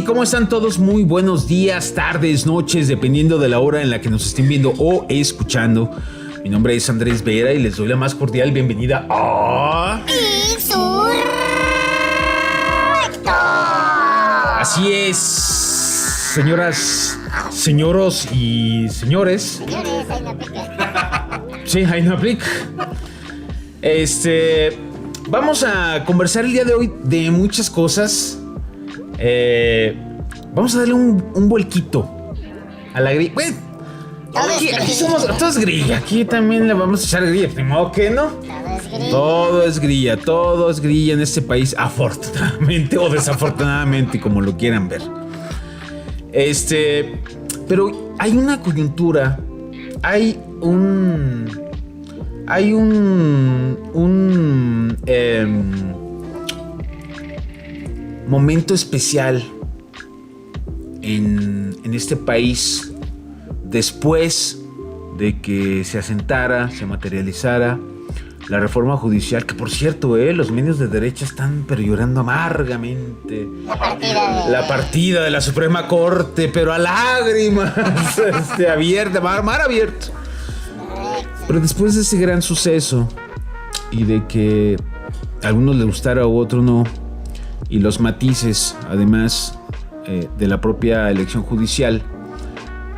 ¿cómo están todos? Muy buenos días, tardes, noches, dependiendo de la hora en la que nos estén viendo o escuchando. Mi nombre es Andrés Vera y les doy la más cordial bienvenida a... Insurrecto. Así es, señoras, señoros y señores. Señores, hay una pica. Sí, hay una aplica. Vamos a conversar el día de hoy de muchas cosas. Vamos a darle un vuelquito a la grilla. Bueno, aquí somos todos grilla. Aquí también le vamos a echar grilla. Primero que no. Todo es grilla en este país, afortunadamente o desafortunadamente, como lo quieran ver. Pero hay una coyuntura, hay un momento especial en este país después de que se asentara, se materializara la reforma judicial, que por cierto, los medios de derecha están pero llorando amargamente la partida de la Suprema Corte, pero a lágrimas, abierta, mar abierto. Pero después de ese gran suceso y de que a algunos les gustara u otro no, y los matices, además de la propia elección judicial,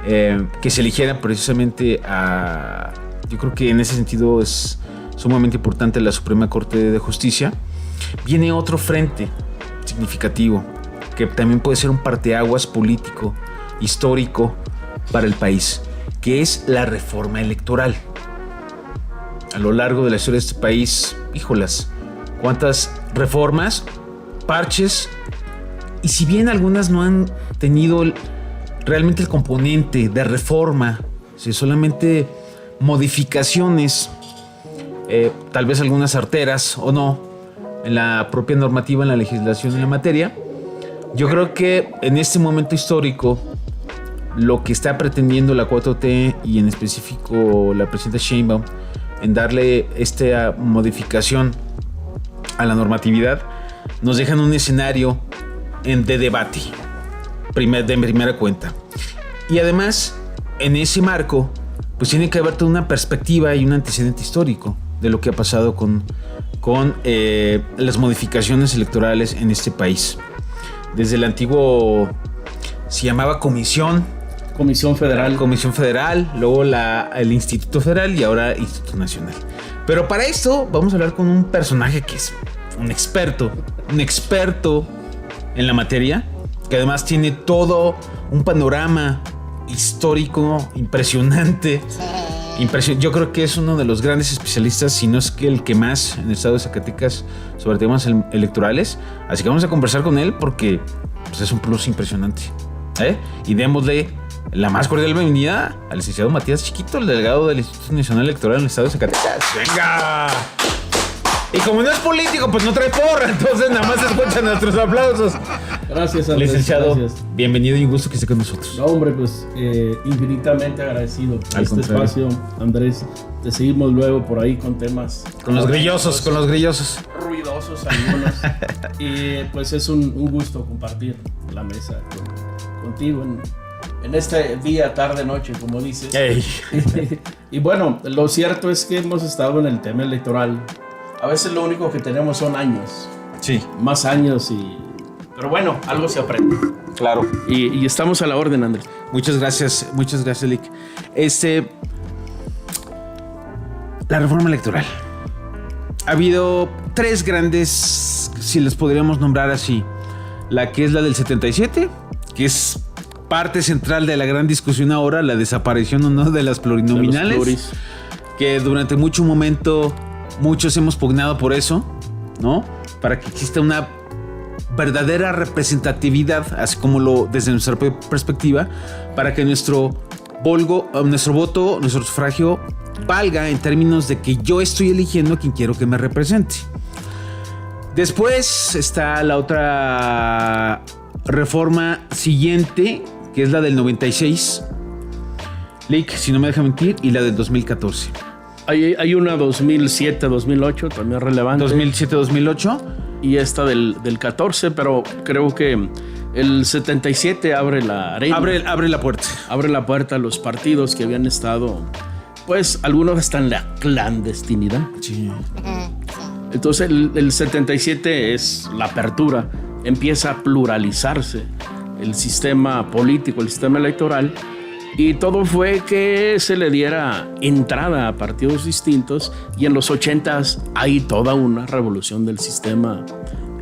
que se eligiera precisamente a... Yo creo que en ese sentido es sumamente importante la Suprema Corte de Justicia. Viene otro frente significativo, que también puede ser un parteaguas político, histórico para el país, que es la reforma electoral. A lo largo de la historia de este país, híjolas, cuántas reformas, parches, y si bien algunas no han tenido realmente el componente de reforma, si solamente modificaciones, tal vez algunas arteras o no, en la propia normativa, en la legislación, en la materia, yo creo que en este momento histórico, lo que está pretendiendo la 4T y en específico la presidenta Sheinbaum en darle esta modificación a la normatividad, nos dejan un escenario de debate de primera cuenta. Y además, en ese marco, pues tiene que haber toda una perspectiva y un antecedente histórico de lo que ha pasado con las modificaciones electorales en este país. Desde el antiguo, se llamaba Comisión Federal, luego el Instituto Federal y ahora Instituto Nacional. Pero para esto vamos a hablar con un personaje que es un experto en la materia, que además tiene todo un panorama histórico impresionante. Yo creo que es uno de los grandes especialistas, si no es que el que más, en el estado de Zacatecas sobre temas electorales. Así que vamos a conversar con él porque pues, es un plus impresionante. Y démosle la más cordial bienvenida al licenciado Matías Chiquito, el delegado del Instituto Nacional Electoral en el estado de Zacatecas. ¡Venga! Y como no es político, pues no trae porra, entonces nada más escuchan nuestros aplausos. Gracias, Andrés. Licenciado, gracias. Bienvenido y un gusto que esté con nosotros. No, hombre, pues infinitamente agradecido por este espacio, Andrés. Te seguimos luego por ahí con temas... Con los grillosos. Ruidosos algunos. Y pues es un gusto compartir la mesa contigo en este día, tarde, noche, como dices. Hey. Y bueno, lo cierto es que hemos estado en el tema electoral. A veces lo único que tenemos son años. Sí. Más años pero bueno, algo se aprende. Claro. Y estamos a la orden, Andrés. Muchas gracias, Lick. La reforma electoral. Ha habido tres grandes, si les podríamos nombrar así. La que es la del 77, que es parte central de la gran discusión ahora, la desaparición o no de las plurinominales. Que durante mucho momento muchos hemos pugnado por eso, ¿no? Para que exista una verdadera representatividad, así como desde nuestra perspectiva, para que nuestro voto, nuestro sufragio valga en términos de que yo estoy eligiendo a quien quiero que me represente. Después está la otra reforma siguiente, que es la del 96, Lick, si no me deja mentir, y la del 2014. Hay una 2007-2008 también relevante. 2007-2008. Y esta del 14, pero creo que El 77 abre la arena. Abre la puerta. Abre la puerta a los partidos que habían estado, pues algunos están en la clandestinidad. Sí. Entonces el 77 es la apertura, empieza a pluralizarse el sistema político, el sistema electoral, y todo fue que se le diera entrada a partidos distintos, y en los 80s hay toda una revolución del sistema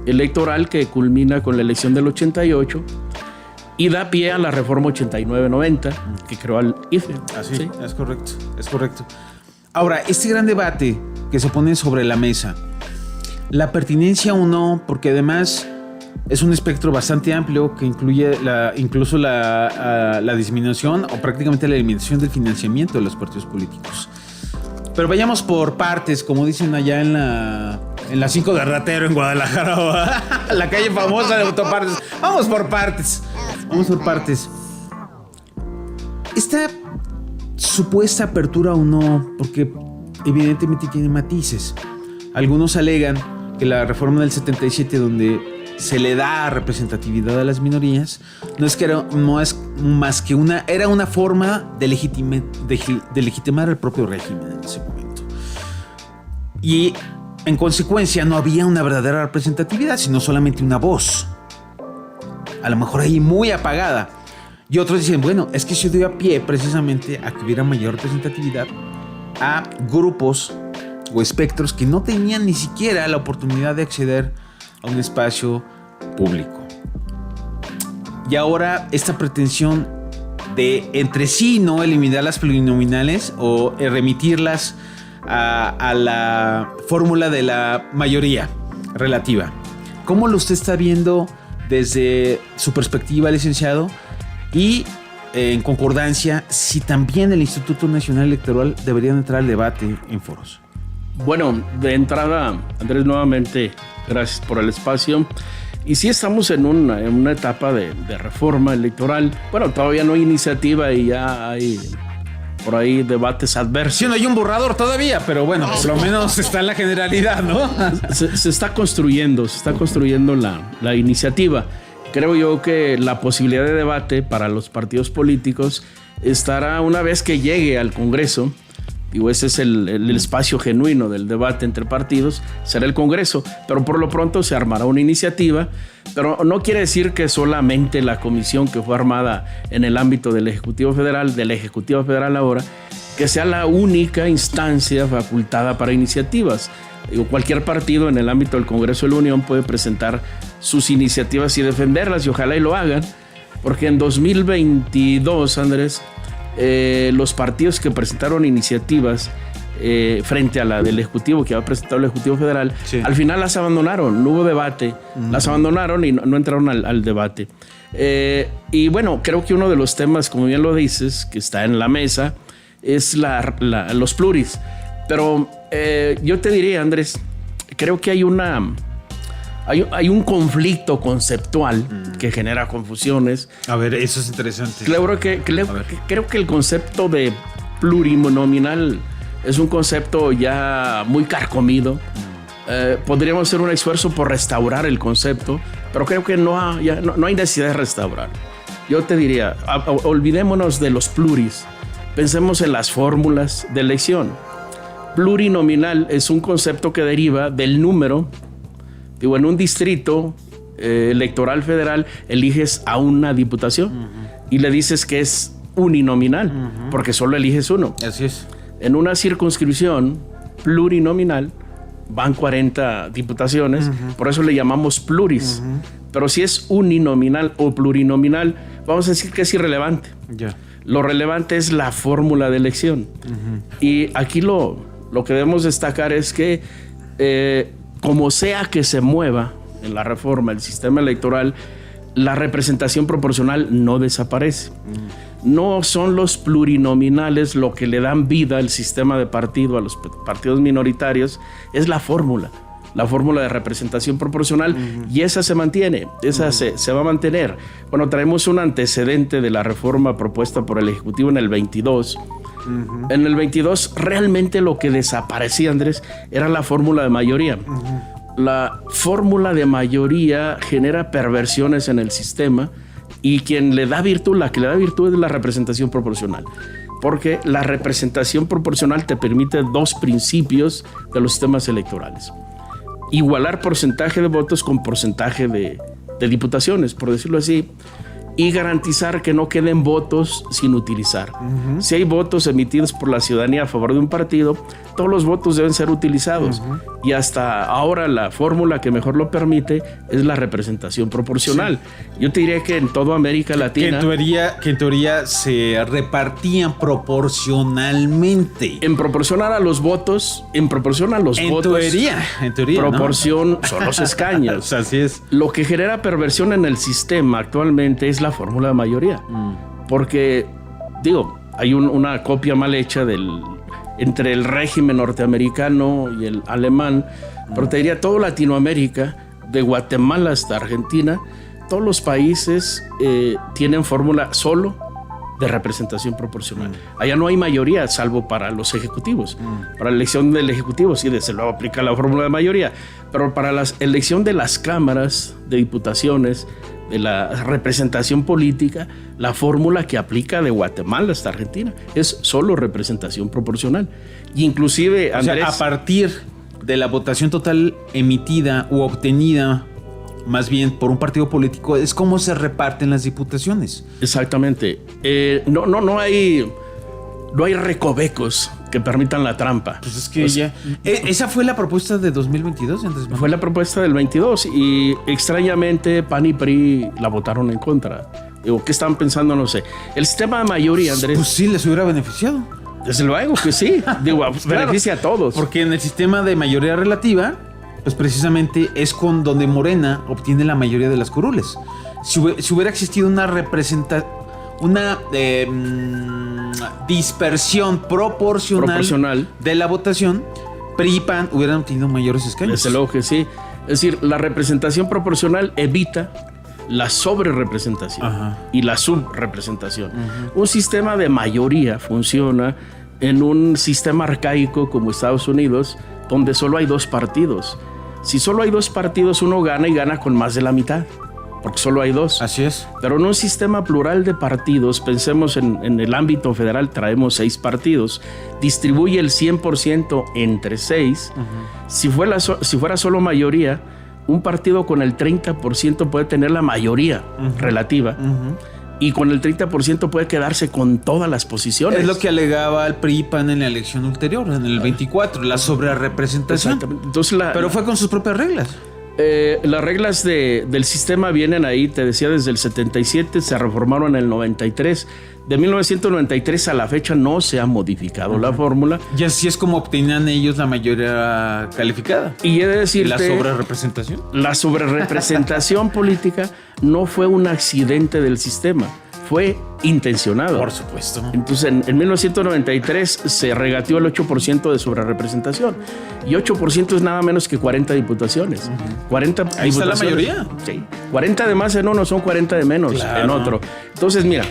electoral que culmina con la elección del 88 y da pie a la reforma 89-90 que creó al IFE. Así, ¿sí? Es correcto. Ahora, este gran debate que se pone sobre la mesa, la pertinencia o no, porque además es un espectro bastante amplio que incluye incluso la disminución o prácticamente la eliminación del financiamiento de los partidos políticos. Pero vayamos por partes, como dicen allá en la 5 de Ratero en Guadalajara, la calle famosa de autopartes. Vamos por partes. Esta supuesta apertura o no, porque evidentemente tiene matices. Algunos alegan que la reforma del 77, donde se le da representatividad a las minorías, no es más que era una forma de legitimar el propio régimen en ese momento. Y en consecuencia no había una verdadera representatividad, sino solamente una voz, a lo mejor ahí muy apagada. Y otros dicen, bueno, es que se dio a pie precisamente a que hubiera mayor representatividad a grupos o espectros que no tenían ni siquiera la oportunidad de acceder a un espacio público. Y ahora esta pretensión de entre sí no eliminar las plurinominales o remitirlas a la fórmula de la mayoría relativa. ¿Cómo lo usted está viendo desde su perspectiva, licenciado? Y en concordancia, si también el Instituto Nacional Electoral debería entrar al debate en foros. Bueno, de entrada, Andrés, nuevamente, gracias por el espacio. Y sí estamos en una etapa de reforma electoral. Bueno, todavía no hay iniciativa y ya hay por ahí debates adversos. Sí, no hay un borrador todavía, pero bueno, por lo menos está en la generalidad, ¿no? Se está construyendo la iniciativa. Creo yo que la posibilidad de debate para los partidos políticos estará una vez que llegue al Congreso. Digo, ese es el espacio genuino del debate entre partidos, será el Congreso, pero por lo pronto se armará una iniciativa, pero no quiere decir que solamente la comisión que fue armada en el ámbito del Ejecutivo Federal ahora, que sea la única instancia facultada para iniciativas. Digo, cualquier partido en el ámbito del Congreso de la Unión puede presentar sus iniciativas y defenderlas, y ojalá y lo hagan, porque en 2022, Andrés, los partidos que presentaron iniciativas frente a la del Ejecutivo, que había presentado el Ejecutivo Federal, sí, al final las abandonaron, no hubo debate, las abandonaron y no entraron al debate. Y bueno, creo que uno de los temas, como bien lo dices, que está en la mesa, es los pluris. Pero yo te diría, Andrés, creo que hay un conflicto conceptual que genera confusiones. A ver, eso es interesante. Creo que el concepto de plurinominal es un concepto ya muy carcomido. Podríamos hacer un esfuerzo por restaurar el concepto, pero creo que no hay necesidad de restaurar. Yo te diría, olvidémonos de los pluris, pensemos en las fórmulas de elección. Plurinominal es un concepto que deriva del número. Digo, en un distrito electoral federal eliges a una diputación y le dices que es uninominal porque solo eliges uno. Así es. En una circunscripción plurinominal van 40 diputaciones, por eso le llamamos pluris. Pero si es uninominal o plurinominal, vamos a decir que es irrelevante. Yeah. Lo relevante es la fórmula de elección. Y aquí lo que debemos destacar es que como sea que se mueva en la reforma el sistema electoral, la representación proporcional no desaparece. No son los plurinominales lo que le dan vida al sistema de partido, a los partidos minoritarios, es la fórmula de representación proporcional, y esa se mantiene, se va a mantener. Bueno, traemos un antecedente de la reforma propuesta por el Ejecutivo en el 22. En el 22 realmente lo que desaparecía, Andrés, era la fórmula de mayoría. la fórmula de mayoría genera perversiones en el sistema y quien le da virtud, la que le da virtud es la representación proporcional. Porque la representación proporcional te permite dos principios de los sistemas electorales. Igualar porcentaje de votos con porcentaje de diputaciones, por decirlo así, y garantizar que no queden votos sin utilizar. Si hay votos emitidos por la ciudadanía a favor de un partido, todos los votos deben ser utilizados. Y hasta ahora la fórmula que mejor lo permite es la representación proporcional. Sí. Yo te diría que en toda América Latina... Que en teoría se repartían proporcionalmente. En proporción a los votos, en teoría, proporción, ¿no? Son los escaños. Así es. Lo que genera perversión en el sistema actualmente es la fórmula de mayoría. Porque, digo, hay una copia mal hecha entre el régimen norteamericano y el alemán, pero te diría todo Latinoamérica, de Guatemala hasta Argentina, todos los países tienen fórmula solo de representación proporcional. Allá no hay mayoría, salvo para los ejecutivos. Para la elección del ejecutivo sí, desde luego aplica la fórmula de mayoría, pero para la elección de las cámaras de diputaciones, de la representación política, la fórmula que aplica de Guatemala hasta Argentina es solo representación proporcional. Y inclusive, Andrés, o sea, a partir de la votación total emitida u obtenida, más bien por un partido político, es cómo se reparten las diputaciones. Exactamente. No hay recovecos que permitan la trampa. Pues es que ya... ¿Esa fue la propuesta de 2022, Andrés Manuel? Fue la propuesta del 22 y extrañamente PAN y PRI la votaron en contra. Digo, ¿qué estaban pensando? No sé. El sistema de mayoría, Andrés... Pues sí, les hubiera beneficiado. Desde luego que sí. Digo, claro, beneficia a todos. Porque en el sistema de mayoría relativa, pues precisamente es con donde Morena obtiene la mayoría de las curules. Si hubiera existido una dispersión proporcional de la votación, PRI y PAN hubieran obtenido mayores escaños. Desde luego que sí. Es decir, la representación proporcional evita la sobrerepresentación y la subrepresentación. Un sistema de mayoría funciona en un sistema arcaico como Estados Unidos, donde solo hay dos partidos. Si solo hay dos partidos, uno gana y gana con más de la mitad, porque solo hay dos. Así es. Pero en un sistema plural de partidos, pensemos en el ámbito federal, traemos 6 partidos, distribuye el 100% entre 6. Si fuera solo mayoría, un partido con el 30% puede tener la mayoría relativa y con el 30% puede quedarse con todas las posiciones. Es lo que alegaba el PRI y PAN en la elección ulterior, en el 24, la sobrerepresentación. Entonces pero fue con sus propias reglas. Las reglas del sistema vienen ahí, te decía, desde el 77, se reformaron en el 93. De 1993 a la fecha no se ha modificado la fórmula. Y así es como obtenían ellos la mayoría calificada. Y he de decirte, ¿la sobrerepresentación? La sobrerepresentación política no fue un accidente del sistema, fue intencionado. Por supuesto. Entonces, en 1993 se regateó el 8% de sobrerepresentación. Y 8% es nada menos que 40 diputaciones. 40 Ahí diputaciones. Está la mayoría. Sí. 40 de más en uno son 40 de menos en otro. Entonces, mira,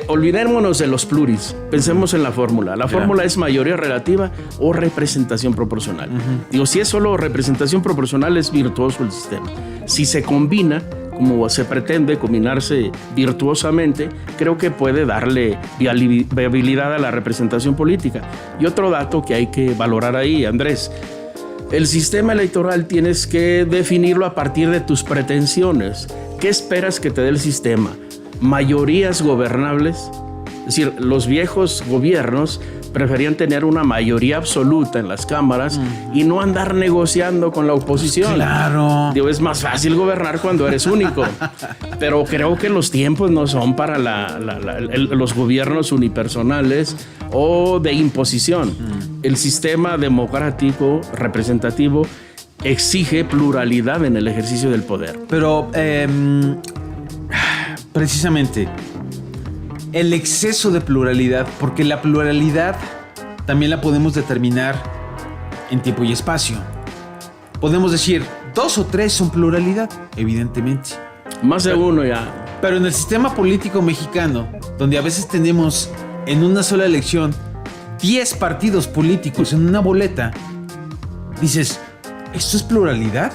olvidémonos de los pluris. Pensemos en la fórmula. La fórmula es mayoría relativa o representación proporcional. Digo, si es solo representación proporcional, es virtuoso el sistema. Si se combina, como se pretende combinarse virtuosamente, creo que puede darle viabilidad a la representación política. Y otro dato que hay que valorar ahí, Andrés, el sistema electoral tienes que definirlo a partir de tus pretensiones. ¿Qué esperas que te dé el sistema? ¿Mayorías gobernables? Es decir, los viejos gobiernos preferían tener una mayoría absoluta en las cámaras y no andar negociando con la oposición. Claro. Digo, es más fácil gobernar cuando eres único. Pero creo que los tiempos no son para los gobiernos unipersonales o de imposición. El sistema democrático representativo exige pluralidad en el ejercicio del poder. Pero, precisamente, el exceso de pluralidad, porque la pluralidad también la podemos determinar en tiempo y espacio. Podemos decir, 2 o 3 son pluralidad, evidentemente. Más de uno ya. Pero en el sistema político mexicano, donde a veces tenemos en una sola elección 10 partidos políticos en una boleta, dices, ¿esto es pluralidad?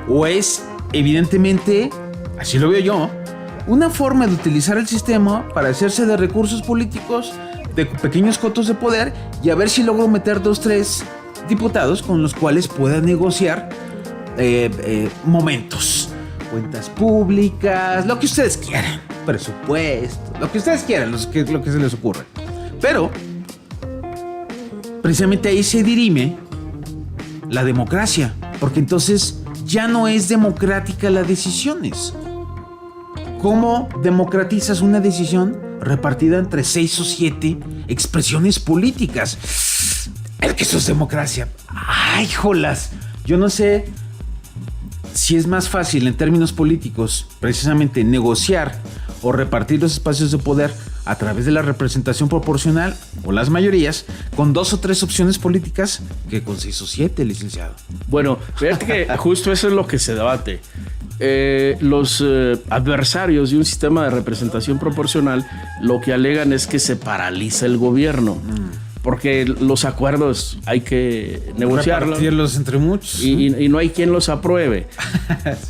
¿O es, evidentemente, así lo veo yo, una forma de utilizar el sistema para hacerse de recursos políticos, de pequeños cotos de poder, y a ver si logro meter 2, 3 diputados con los cuales pueda negociar momentos, cuentas públicas, lo que ustedes quieran, presupuesto, lo que ustedes quieran, lo que se les ocurra? Pero precisamente ahí se dirime la democracia, porque entonces ya no es democrática las decisiones. ¿Cómo democratizas una decisión repartida entre 6 o 7 expresiones políticas? Es que eso es democracia. ¡Ay, jolas! Yo no sé si es más fácil en términos políticos precisamente negociar o repartir los espacios de poder a través de la representación proporcional o las mayorías con 2 o 3 opciones políticas que con 6 o 7, licenciado. Bueno, fíjate que justo eso es lo que se debate. Los adversarios de un sistema de representación proporcional lo que alegan es que se paraliza el gobierno, porque los acuerdos hay que negociarlos, repartirlos entre muchos, y no hay quien los apruebe.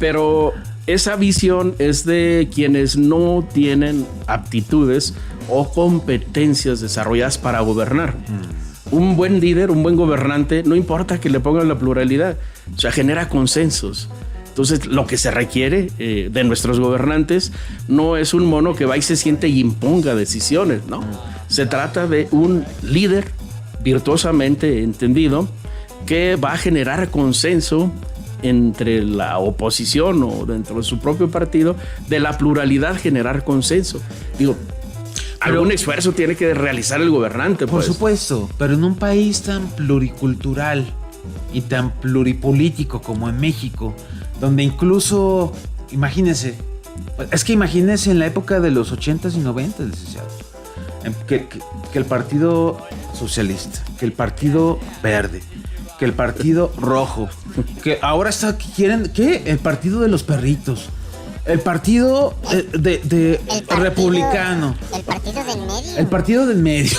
Pero esa visión es de quienes no tienen aptitudes o competencias desarrolladas para gobernar. Un buen líder, un buen gobernante, no importa que le pongan la pluralidad, o sea, genera consensos. Entonces, lo que se requiere de nuestros gobernantes no es un mono que va y se siente y imponga decisiones, ¿no? Se trata de un líder virtuosamente entendido que va a generar consenso entre la oposición o dentro de su propio partido, de la pluralidad generar consenso. Digo, algún esfuerzo tiene que realizar el gobernante, pues. Por supuesto, pero en un país tan pluricultural y tan pluripolítico como en México, donde incluso, imagínense en la época de los 80s y 90s, licenciado, que el Partido Socialista, que el Partido Verde, que el Partido Rojo, que ahora quieren, ¿qué? El Partido de los Perritos, el Partido Republicano, el Partido del Medio, el Partido del Medio,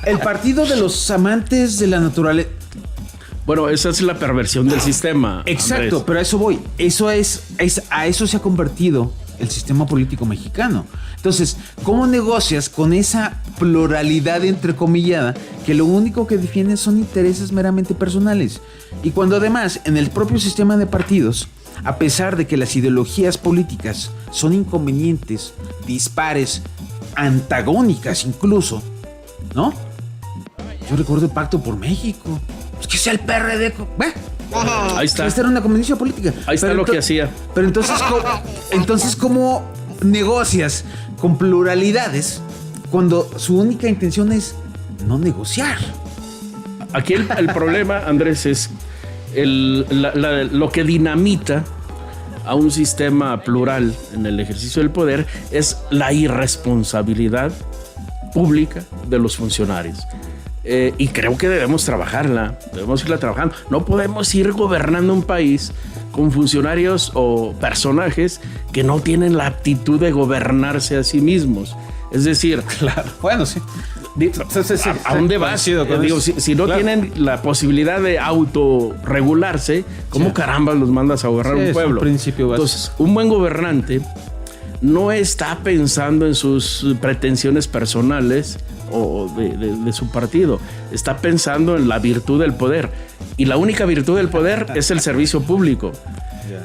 el Partido de los Amantes de la Naturaleza. Bueno, esa es la perversión del sistema. Exacto, Andrés. pero a eso voy. A eso se ha convertido el sistema político mexicano. Entonces, ¿cómo negocias con esa pluralidad entrecomillada que lo único que defienden son intereses meramente personales? Y cuando además en el propio sistema de partidos, a pesar de que las ideologías políticas son inconvenientes, dispares, antagónicas incluso, ¿no? Yo recuerdo el Pacto por México. Es que sea el PRD. Ahí está. Esta era una conveniencia política. Ahí está lo que hacía. Pero entonces, ¿cómo negocias con pluralidades cuando su única intención es no negociar? Aquí el problema, Andrés, es lo que dinamita a un sistema plural en el ejercicio del poder es la irresponsabilidad pública de los funcionarios. Y creo que debemos trabajarla, debemos irla trabajando. No podemos ir gobernando un país con funcionarios o personajes que no tienen la aptitud de gobernarse a sí mismos. Es decir, claro, bueno, sí. ¿A dónde vas? Digo, si no tienen la posibilidad de autorregularse, ¿cómo caramba los mandas a gobernar un pueblo? Entonces, un buen gobernante no está pensando en sus pretensiones personales o de su partido, está pensando en la virtud del poder, y la única virtud del poder es el servicio público.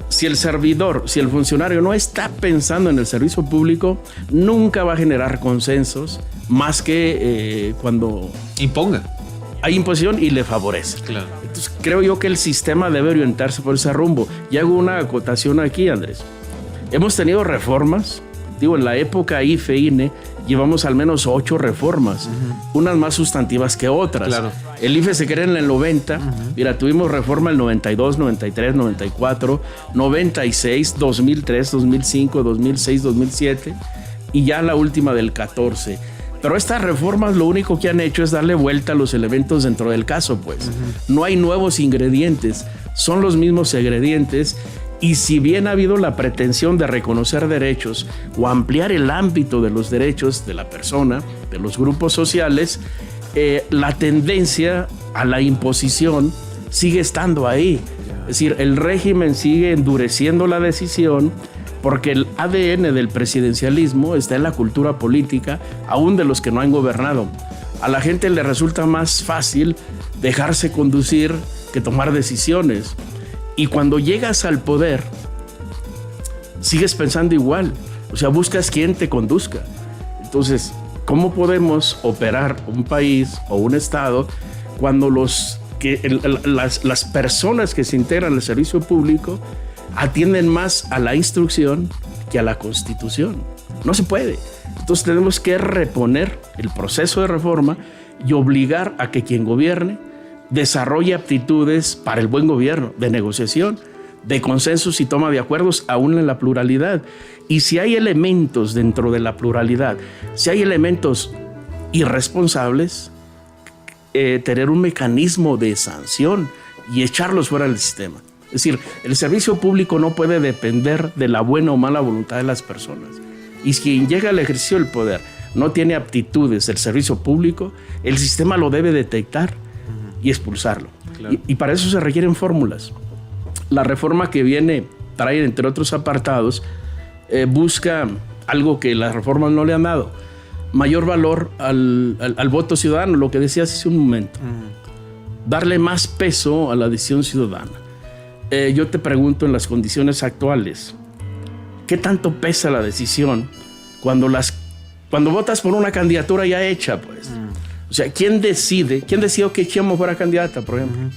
Si el funcionario no está pensando en el servicio público, nunca va a generar consensos más que cuando hay imposición y le favorece. Claro. Entonces creo yo que el sistema debe orientarse por ese rumbo. Y hago una acotación aquí, Andrés. Hemos tenido reformas, en la época IFE-INE llevamos al menos 8 reformas, unas más sustantivas que otras. Claro. El IFE se crea en el 90, mira, tuvimos reforma el 92, 93, 94, 96, 2003, 2005, 2006, 2007 y ya la última del 14. Pero estas reformas lo único que han hecho es darle vuelta a los elementos dentro del caso, pues. No hay nuevos ingredientes, son los mismos ingredientes. Y si bien ha habido la pretensión de reconocer derechos o ampliar el ámbito de los derechos de la persona, de los grupos sociales, la tendencia a la imposición sigue estando ahí. Es decir, el régimen sigue endureciendo la decisión porque el ADN del presidencialismo está en la cultura política, aún de los que no han gobernado. A la gente le resulta más fácil dejarse conducir que tomar decisiones. Y cuando llegas al poder, sigues pensando igual. O sea, buscas quien te conduzca. Entonces, ¿cómo podemos operar un país o un estado cuando las personas que se integran al servicio público atienden más a la instrucción que a la Constitución? No se puede. Entonces tenemos que reponer el proceso de reforma y obligar a que quien gobierne desarrolle aptitudes para el buen gobierno, de negociación, de consensos y toma de acuerdos, aún en la pluralidad. Y si hay elementos dentro de la pluralidad, si hay elementos irresponsables, tener un mecanismo de sanción y echarlos fuera del sistema. Es decir, el servicio público no puede depender de la buena o mala voluntad de las personas. Y si quien llega al ejercicio del poder no tiene aptitudes del servicio público, el sistema lo debe detectar y expulsarlo. Claro. Y para eso se requieren fórmulas. La reforma que viene trae, entre otros apartados, busca algo que las reformas no le han dado: mayor valor al voto ciudadano, lo que decías hace un momento. Darle más peso a la decisión ciudadana. Yo te pregunto, en las condiciones actuales, ¿qué tanto pesa la decisión cuando votas por una candidatura ya hecha, pues? O sea, ¿quién decidió que Chemo fuera candidata, por ejemplo?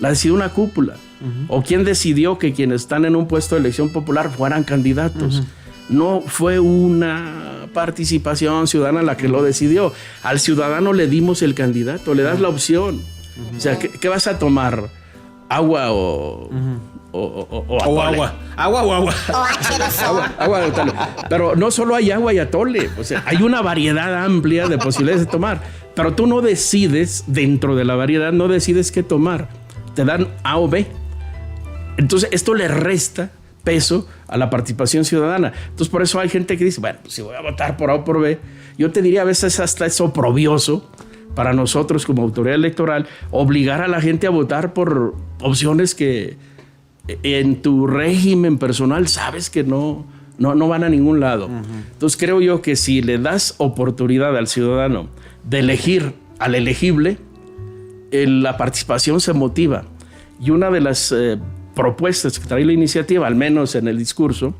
La decidió una cúpula. ¿O quién decidió que quienes están en un puesto de elección popular fueran candidatos? No fue una participación ciudadana la que lo decidió. Al ciudadano le dimos el candidato, le das la opción. O sea, ¿qué vas a tomar? ¿Agua o atole? Agua o agua. Agua de atole. Pero no solo hay agua y atole. O sea, hay una variedad amplia de posibilidades de tomar. Pero tú no decides, dentro de la variedad, no decides qué tomar. Te dan A o B. Entonces, esto le resta peso a la participación ciudadana. Entonces, por eso hay gente que dice, bueno, pues si voy a votar por A o por B, yo te diría, a veces hasta es oprobioso para nosotros como autoridad electoral obligar a la gente a votar por opciones que en tu régimen personal sabes que no van a ningún lado. Entonces, creo yo que si le das oportunidad al ciudadano de elegir al elegible, la participación se motiva. Y una de las propuestas que trae la iniciativa, al menos en el discurso,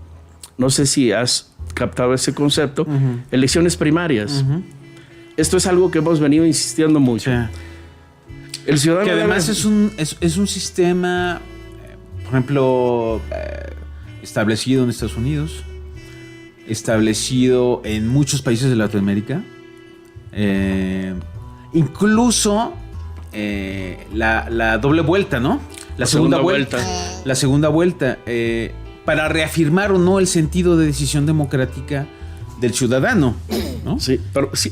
no sé si has captado ese concepto, elecciones primarias. Esto es algo que hemos venido insistiendo mucho. Sí. El ciudadano, que además es un sistema, por ejemplo, establecido en Estados Unidos, establecido en muchos países de Latinoamérica, incluso la doble vuelta, ¿no? La segunda vuelta. La segunda vuelta, para reafirmar o no el sentido de decisión democrática del ciudadano, ¿no? Sí,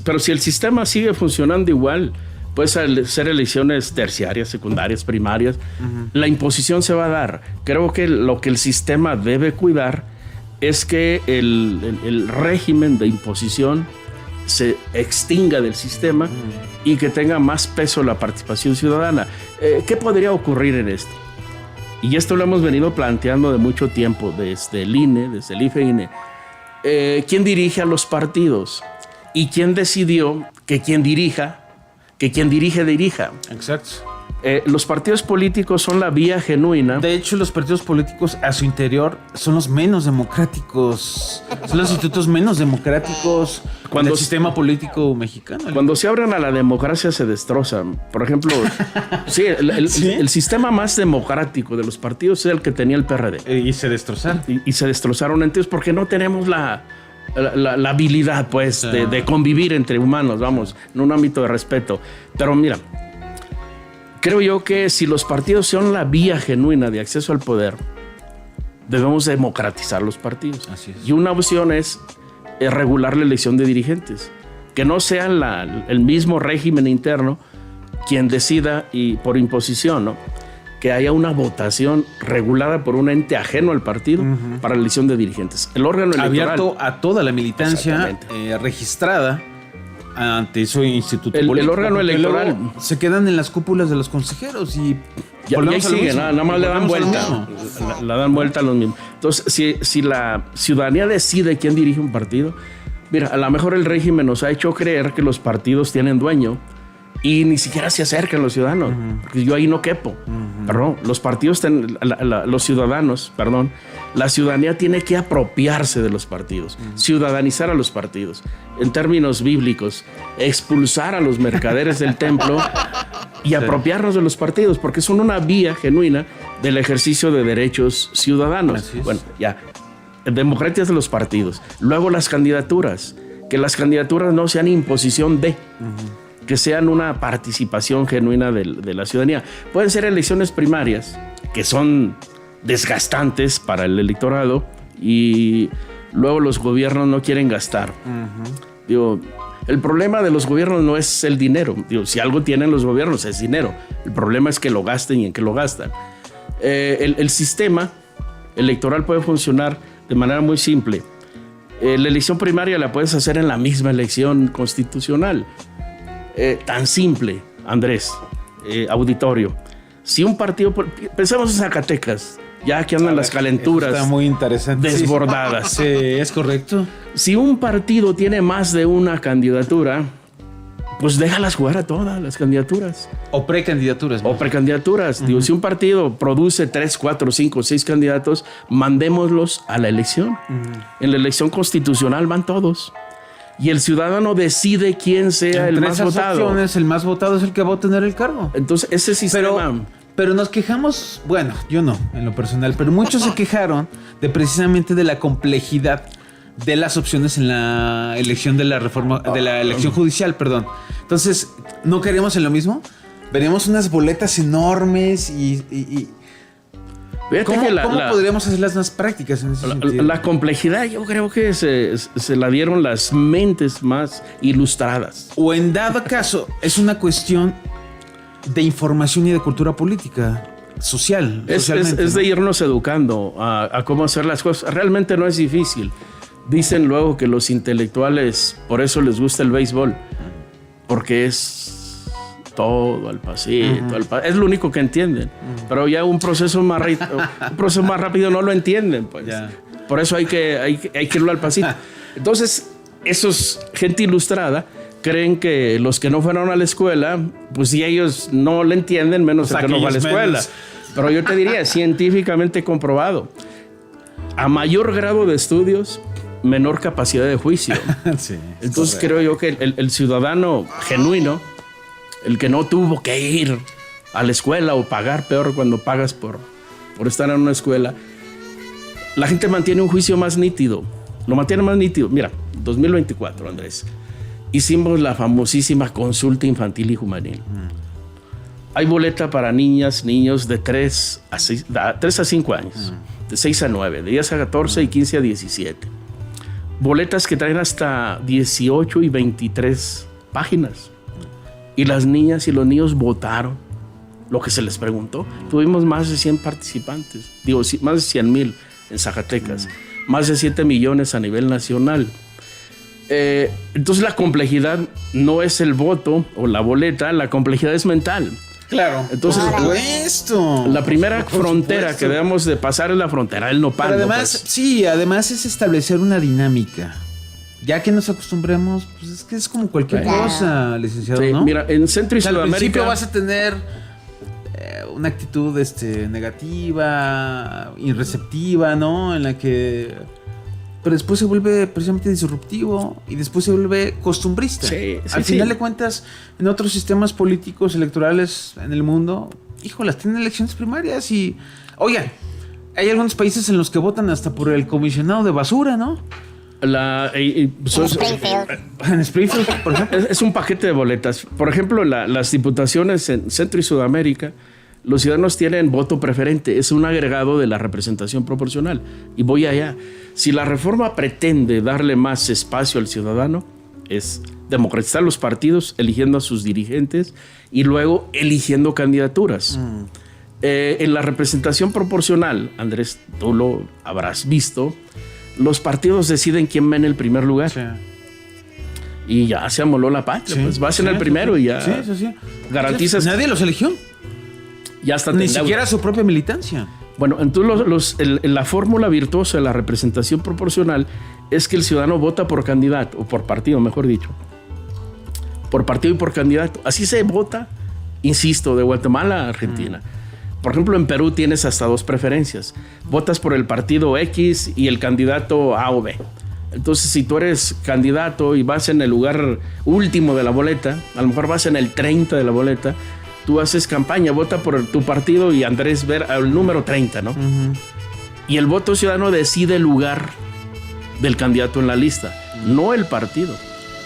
pero si el sistema sigue funcionando igual, puede ser elecciones terciarias, secundarias, primarias, la imposición se va a dar. Creo que lo que el sistema debe cuidar es que el régimen de imposición se extinga del sistema y que tenga más peso la participación ciudadana. ¿Qué podría ocurrir en esto? Y esto lo hemos venido planteando de mucho tiempo, desde el INE, desde el IFE-INE. ¿Quién dirige a los partidos? ¿Y quién decidió que quien dirige, dirija? Exacto. Los partidos políticos son la vía genuina. De hecho, los partidos políticos a su interior son los menos democráticos. Son los institutos menos democráticos del sistema político mexicano. Cuando se abren a la democracia se destrozan. Por ejemplo, sí, el sistema más democrático de los partidos es el que tenía el PRD. Y se destrozaron. Y se destrozaron entonces porque no tenemos la habilidad, pues, de convivir entre humanos, vamos, en un ámbito de respeto. Pero mira, creo yo que si los partidos son la vía genuina de acceso al poder, debemos democratizar los partidos. Así es. Y una opción es regular la elección de dirigentes. Que no sea el mismo régimen interno quien decida y por imposición, ¿no? Que haya una votación regulada por un ente ajeno al partido para la elección de dirigentes. El órgano electoral abierto a toda la militancia registrada ante ese instituto El político. órgano Porque electoral. luego se quedan en las cúpulas de los consejeros y Y ahí volvemos a lo sigue, mismo. nada más le dan Volvemos a lo vuelta. mismo. La dan vuelta a los mismos. Entonces, si la ciudadanía decide quién dirige un partido, mira, a lo mejor el régimen nos ha hecho creer que los partidos tienen dueño y ni siquiera se acercan los ciudadanos. Porque yo ahí no quepo. Perdón, los partidos, los ciudadanos, perdón, la ciudadanía tiene que apropiarse de los partidos, ciudadanizar a los partidos. En términos bíblicos, expulsar a los mercaderes del templo y apropiarnos de los partidos, porque son una vía genuina del ejercicio de derechos ciudadanos. Así es. Bueno, ya, democracia de los partidos. Luego las candidaturas, que las candidaturas no sean imposición de, que sean una participación genuina de la ciudadanía. Pueden ser elecciones primarias, que son desgastantes para el electorado, y luego los gobiernos no quieren gastar. Digo, el problema de los gobiernos no es el dinero. Digo, si algo tienen los gobiernos es dinero. El problema es que lo gasten y en qué lo gastan. El sistema electoral puede funcionar de manera muy simple. La elección primaria la puedes hacer en la misma elección constitucional. Tan simple, Andrés, auditorio. Si un partido, pensemos en Zacatecas, ya que andan las calenturas Está muy interesante. desbordadas. Sí, es correcto. Si un partido tiene más de una candidatura, pues déjalas jugar a todas las candidaturas. O precandidaturas, ¿no? O precandidaturas. Digo, si un partido produce 3, 4, 5, 6 candidatos, mandémoslos a la elección. En la elección constitucional van todos. Y el ciudadano decide quién sea el Entre más esas votado. opciones, el más votado es el que va a tener el cargo. Entonces, ese sistema... Pero nos quejamos, bueno, yo no, en lo personal, pero muchos se quejaron de precisamente de la complejidad de las opciones en la elección de la reforma, de la elección judicial, perdón. Entonces, ¿no queremos en lo mismo? Veríamos unas boletas enormes y Fíjate ¿cómo, que cómo podríamos hacerlas más prácticas en ese sentido? la complejidad, yo creo que se la dieron las mentes más ilustradas. O en dado caso, es una cuestión de información y de cultura política, social. Es socialmente, de ¿no? irnos educando a cómo hacer las cosas. Realmente no es difícil. Dicen luego que los intelectuales, por eso les gusta el béisbol, porque es todo al pasito, es lo único que entienden. Pero ya un proceso más rápido no lo entienden, pues. Ya. Por eso hay que irlo al pasito. Entonces, esos gente ilustrada creen que los que no fueron a la escuela, pues si ellos no le entienden, menos O sea, el que no va a la aquellos escuela. menos. Pero yo te diría, científicamente comprobado, a mayor grado de estudios, menor capacidad de juicio. Sí, Entonces creo yo que el ciudadano genuino, el que no tuvo que ir a la escuela o pagar, peor cuando pagas por estar en una escuela, la gente mantiene un juicio más nítido. Lo mantiene más nítido. Mira, 2024, Andrés, hicimos la famosísima consulta infantil y juvenil. Hay boleta para niñas, niños de 3 a 5 años, de 6 a 9, de 10 a 14 y 15 a 17. Boletas que traen hasta 18 y 23 páginas. Y las niñas y los niños votaron lo que se les preguntó. Tuvimos más de 100 participantes, más de 100,000 en Zacatecas, más de 7 millones a nivel nacional. Entonces la complejidad no es el voto o la boleta, la complejidad es mental. Claro. Entonces, por supuesto. La primera Por frontera supuesto. que debemos de pasar es la frontera del nopal. Pero además, sí, además es establecer una dinámica. Ya que nos acostumbremos, pues es que es como cualquier Claro. cosa, licenciado, Sí, ¿no? mira, en Centro y O sea, al principio Sudamérica vas a tener una actitud negativa, irreceptiva, ¿no? En la que... Pero después se vuelve precisamente disruptivo y después se vuelve costumbrista. Sí, Al sí. final de cuentas, en otros sistemas políticos electorales en el mundo, híjolas, tienen elecciones primarias y... Oigan, hay algunos países en los que votan hasta por el comisionado de basura, ¿no? Springfield. En Springfield, por ejemplo. Es un paquete de boletas. Por ejemplo, las diputaciones en Centro y Sudamérica, los ciudadanos tienen voto preferente. Es un agregado de la representación proporcional. Y voy allá. Si la reforma pretende darle más espacio al ciudadano, es democratizar los partidos, eligiendo a sus dirigentes y luego eligiendo candidaturas. En la representación proporcional, Andrés, tú lo habrás visto, los partidos deciden quién va en el primer lugar. Sí. y ya se amoló la patria. Sí, pues vas en sí, el primero y ya Sí. garantizas. Nadie los eligió. Ya está. Ni siquiera su propia militancia. Bueno, entonces la fórmula virtuosa de la representación proporcional es que el ciudadano vota por candidato, o por partido, mejor dicho. Por partido y por candidato. Así se vota, insisto, de Guatemala a Argentina. Por ejemplo, en Perú tienes hasta 2 preferencias. Votas por el partido X y el candidato A o B. Entonces, si tú eres candidato y vas en el lugar último de la boleta, a lo mejor vas en el 30 de la boleta, tú haces campaña, vota por tu partido y Andrés ver el número 30, ¿no? Y el voto ciudadano decide el lugar del candidato en la lista, no el partido.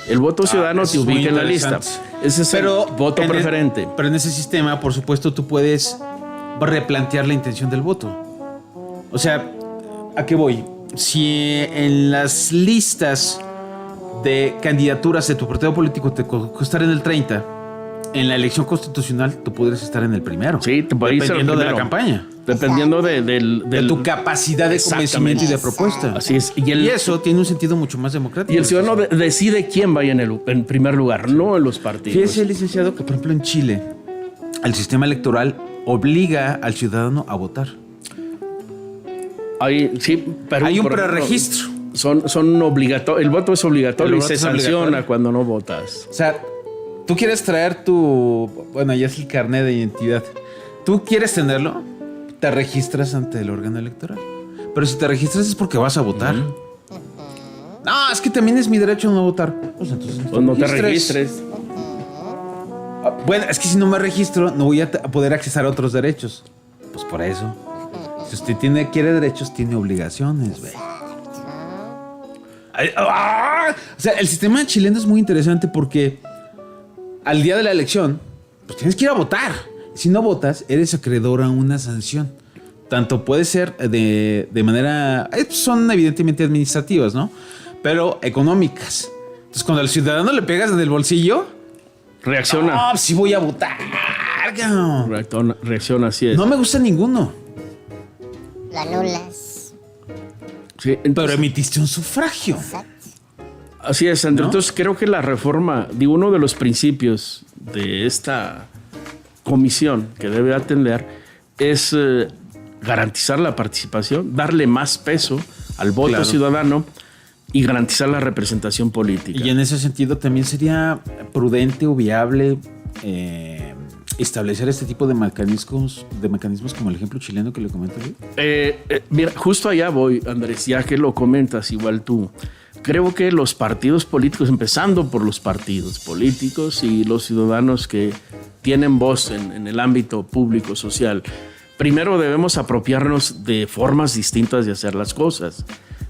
El voto ciudadano te ubica en la lista. Ese es el voto preferente. Pero en ese sistema, por supuesto, tú puedes replantear la intención del voto. O sea, ¿a qué voy? Si en las listas de candidaturas de tu partido político te costó estar en el 30, en la elección constitucional tú podrías estar en el primero. Sí, te puedes ir dependiendo de la campaña. Dependiendo de tu capacidad de convencimiento y de propuesta. Así es. Y eso tiene un sentido mucho más democrático. Y el ciudadano decide quién vaya en primer lugar, no en los partidos. Fíjese, licenciado, que por ejemplo en Chile el sistema electoral obliga al ciudadano a votar. Hay un preregistro. Son obligatorios. El voto es obligatorio y se sanciona cuando no votas. O sea, tú quieres traer tu... Bueno, ya es el carnet de identidad. Tú quieres tenerlo, te registras ante el órgano electoral. Pero si te registras es porque vas a votar. No, es que también es mi derecho no votar. Pues entonces no te registres. Bueno, es que si no me registro, no voy a poder accesar a otros derechos. Pues por eso. Si usted quiere derechos, tiene obligaciones, güey. O sea, el sistema chileno es muy interesante porque al día de la elección, pues tienes que ir a votar. Si no votas, eres acreedor a una sanción. Tanto puede ser de manera... Son evidentemente administrativas, ¿no? Pero económicas. Entonces, cuando al ciudadano le pegas en el bolsillo... Reacciona. No, sí voy a votar. Reacciona, así es. No me gusta ninguno. Lo anulas. Sí, pero emitiste un sufragio. Exacto. Así es, Andrés. ¿No? Entonces creo que la reforma, uno de los principios de esta comisión que debe atender es garantizar la participación, darle más peso al voto ciudadano y garantizar la representación política. Y en ese sentido también sería prudente o viable establecer este tipo de mecanismos como el ejemplo chileno que le comenté. Mira, justo allá voy, Andrés, ya que lo comentas igual tú. Creo que los partidos políticos, empezando por los partidos políticos y los ciudadanos que tienen voz en el ámbito público, social, primero debemos apropiarnos de formas distintas de hacer las cosas.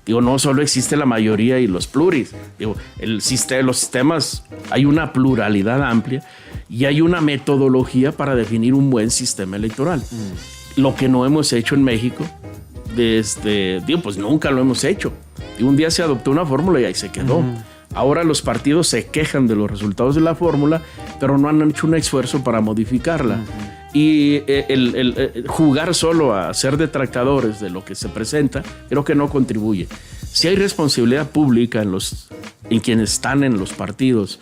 No solo existe la mayoría y los pluris. Los sistemas, hay una pluralidad amplia y hay una metodología para definir un buen sistema electoral. Lo que no hemos hecho en México, pues nunca lo hemos hecho. Y un día se adoptó una fórmula y ahí se quedó. Ahora los partidos se quejan de los resultados de la fórmula, pero no han hecho un esfuerzo para modificarla. Y el jugar solo a ser detractadores de lo que se presenta, creo que no contribuye. Si hay responsabilidad pública en quienes están en los partidos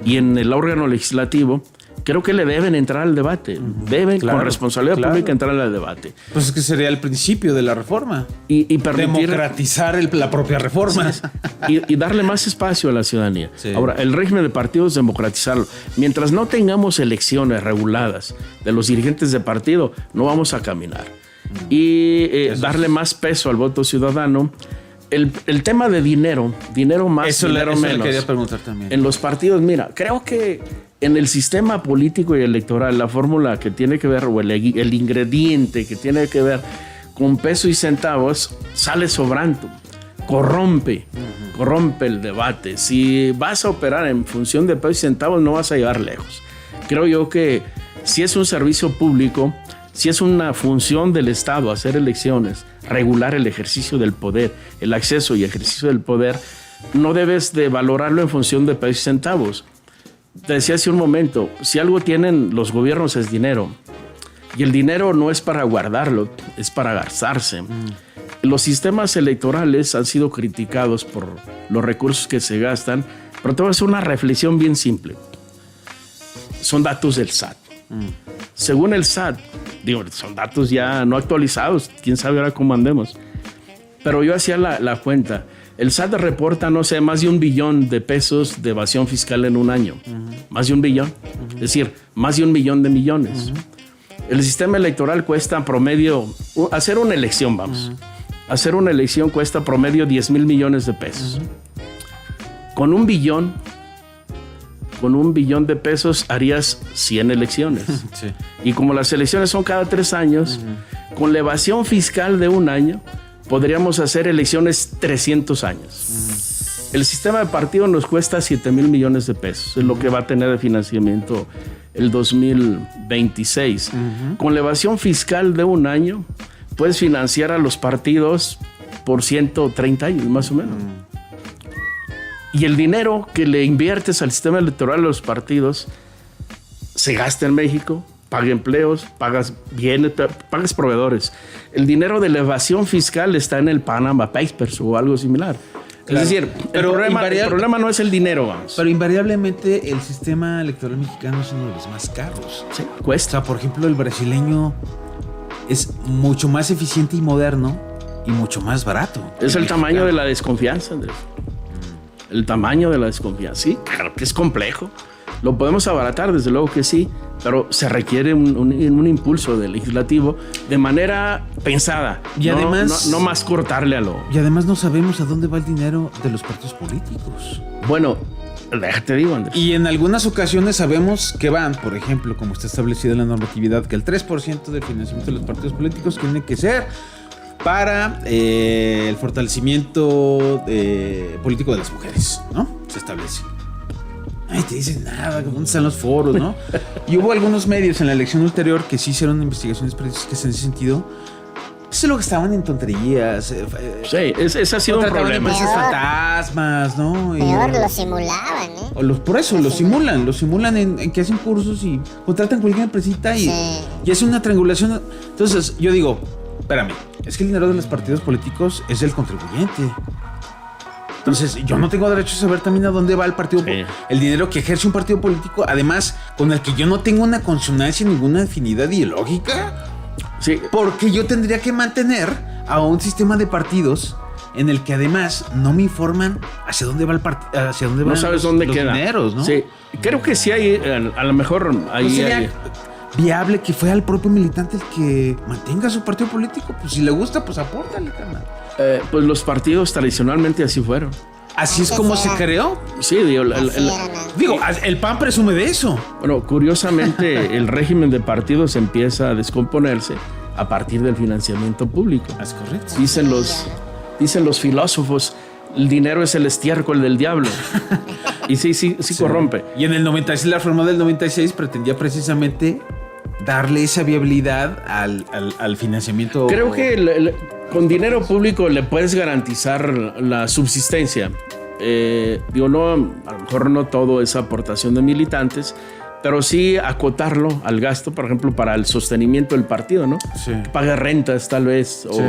y en el órgano legislativo, creo que le deben entrar al debate. Deben, con responsabilidad pública, entrar al debate. Pues es que sería el principio de la reforma. Y permitir... Democratizar la propia reforma. Sí, y darle más espacio a la ciudadanía. Sí. Ahora, el régimen de partidos, democratizarlo. Mientras no tengamos elecciones reguladas de los dirigentes de partido, no vamos a caminar. Y darle más peso al voto ciudadano. El tema de dinero más, dinero menos. Le quería preguntar también. En los partidos, mira, creo que en el sistema político y electoral, la fórmula que tiene que ver, o el ingrediente que tiene que ver con peso y centavos, sale sobrando, corrompe el debate. Si vas a operar en función de peso y centavos, no vas a llegar lejos. Creo yo que si es un servicio público, si es una función del Estado hacer elecciones, regular el ejercicio del poder, el acceso y ejercicio del poder, no debes de valorarlo en función de pesos y centavos. Te decía hace un momento, si algo tienen los gobiernos es dinero. Y el dinero no es para guardarlo, es para gastarse. Los sistemas electorales han sido criticados por los recursos que se gastan Pero te voy a hacer una reflexión bien simple. Son datos del SAT. Según el SAT, son datos ya no actualizados, quién sabe ahora cómo andemos. Pero yo hacía la cuenta. El SAT reporta, no sé, más de $1 billón de evasión fiscal en un año. Más de $1 billón. Es decir, más de $1 millón de millones. El sistema electoral cuesta promedio, hacer una elección, hacer una elección cuesta promedio $10,000 millones de pesos. Con $1 billón de pesos harías 100 elecciones. Sí. Y como las elecciones son cada 3 años, con la evasión fiscal de un año, podríamos hacer elecciones 300 años. El sistema de partido nos cuesta $7,000 millones de pesos. Es lo que va a tener de financiamiento el 2026. Con la evasión fiscal de un año, puedes financiar a los partidos por 130 años, más o menos. Y el dinero que le inviertes al sistema electoral a los partidos se gasta en México, paga empleos, pagas bienes, pagas proveedores. El dinero de la evasión fiscal está en el Panama Papers o algo similar. Claro. Es decir, el problema no es el dinero, vamos. Pero invariablemente el sistema electoral mexicano es uno de los más caros. Sí, cuesta. O sea, por ejemplo, el brasileño es mucho más eficiente y moderno y mucho más barato. Es el tamaño de la desconfianza, Andrés. El tamaño de la desconfianza. Sí, claro que es complejo. Lo podemos abaratar, desde luego que sí, pero se requiere un impulso del legislativo de manera pensada. Y además, no más cortarle a lo... Y además no sabemos a dónde va el dinero de los partidos políticos. Bueno, déjate digo, Andrés. Y en algunas ocasiones sabemos que van, por ejemplo, como está establecida en la normatividad, que el 3% del financiamiento de los partidos políticos tiene que ser para el fortalecimiento político de las mujeres, ¿no? Se establece. Ay, te dicen nada, ¿dónde están los foros, no? Y hubo algunos medios en la elección ulterior que sí hicieron investigaciones periodísticas en ese sentido. Se lo gastaban en tonterías. Sí, ese ha sido un problema. Empresas fantasmas, ¿no? Peor, lo simulaban, ¿eh? Por eso, lo simulan en que hacen cursos y contratan cualquier empresita y hacen una triangulación. Entonces, yo digo, espérame, es que el dinero de los partidos políticos es del contribuyente. Entonces, yo no tengo derecho a saber también a dónde va el partido, el dinero que ejerce un partido político, además, con el que yo no tengo una consonancia, ninguna afinidad ideológica. Sí. Porque yo tendría que mantener a un sistema de partidos en el que además no me informan hacia dónde va el partido, hacia dónde van no sabes dónde los queda. Dineros, ¿no? Sí, creo que sí hay, a lo mejor ahí ¿no sería viable que fuera el propio militante el que mantenga su partido político? Pues si le gusta, pues apórtale, carnal. Pues los partidos tradicionalmente así fueron. ¿Así es como se creó? Sí, digo, el PAN presume de eso. Bueno, curiosamente, el régimen de partidos empieza a descomponerse a partir del financiamiento público. Es correcto. Dicen los filósofos, el dinero es el estiércol del diablo. Y sí corrompe. Y en el 96, la reforma del 96 pretendía precisamente darle esa viabilidad al financiamiento. Creo que con dinero público le puedes garantizar la subsistencia. No, a lo mejor no todo es aportación de militantes, pero sí acotarlo al gasto, por ejemplo, para el sostenimiento del partido, ¿no? Sí. Paga rentas, tal vez, o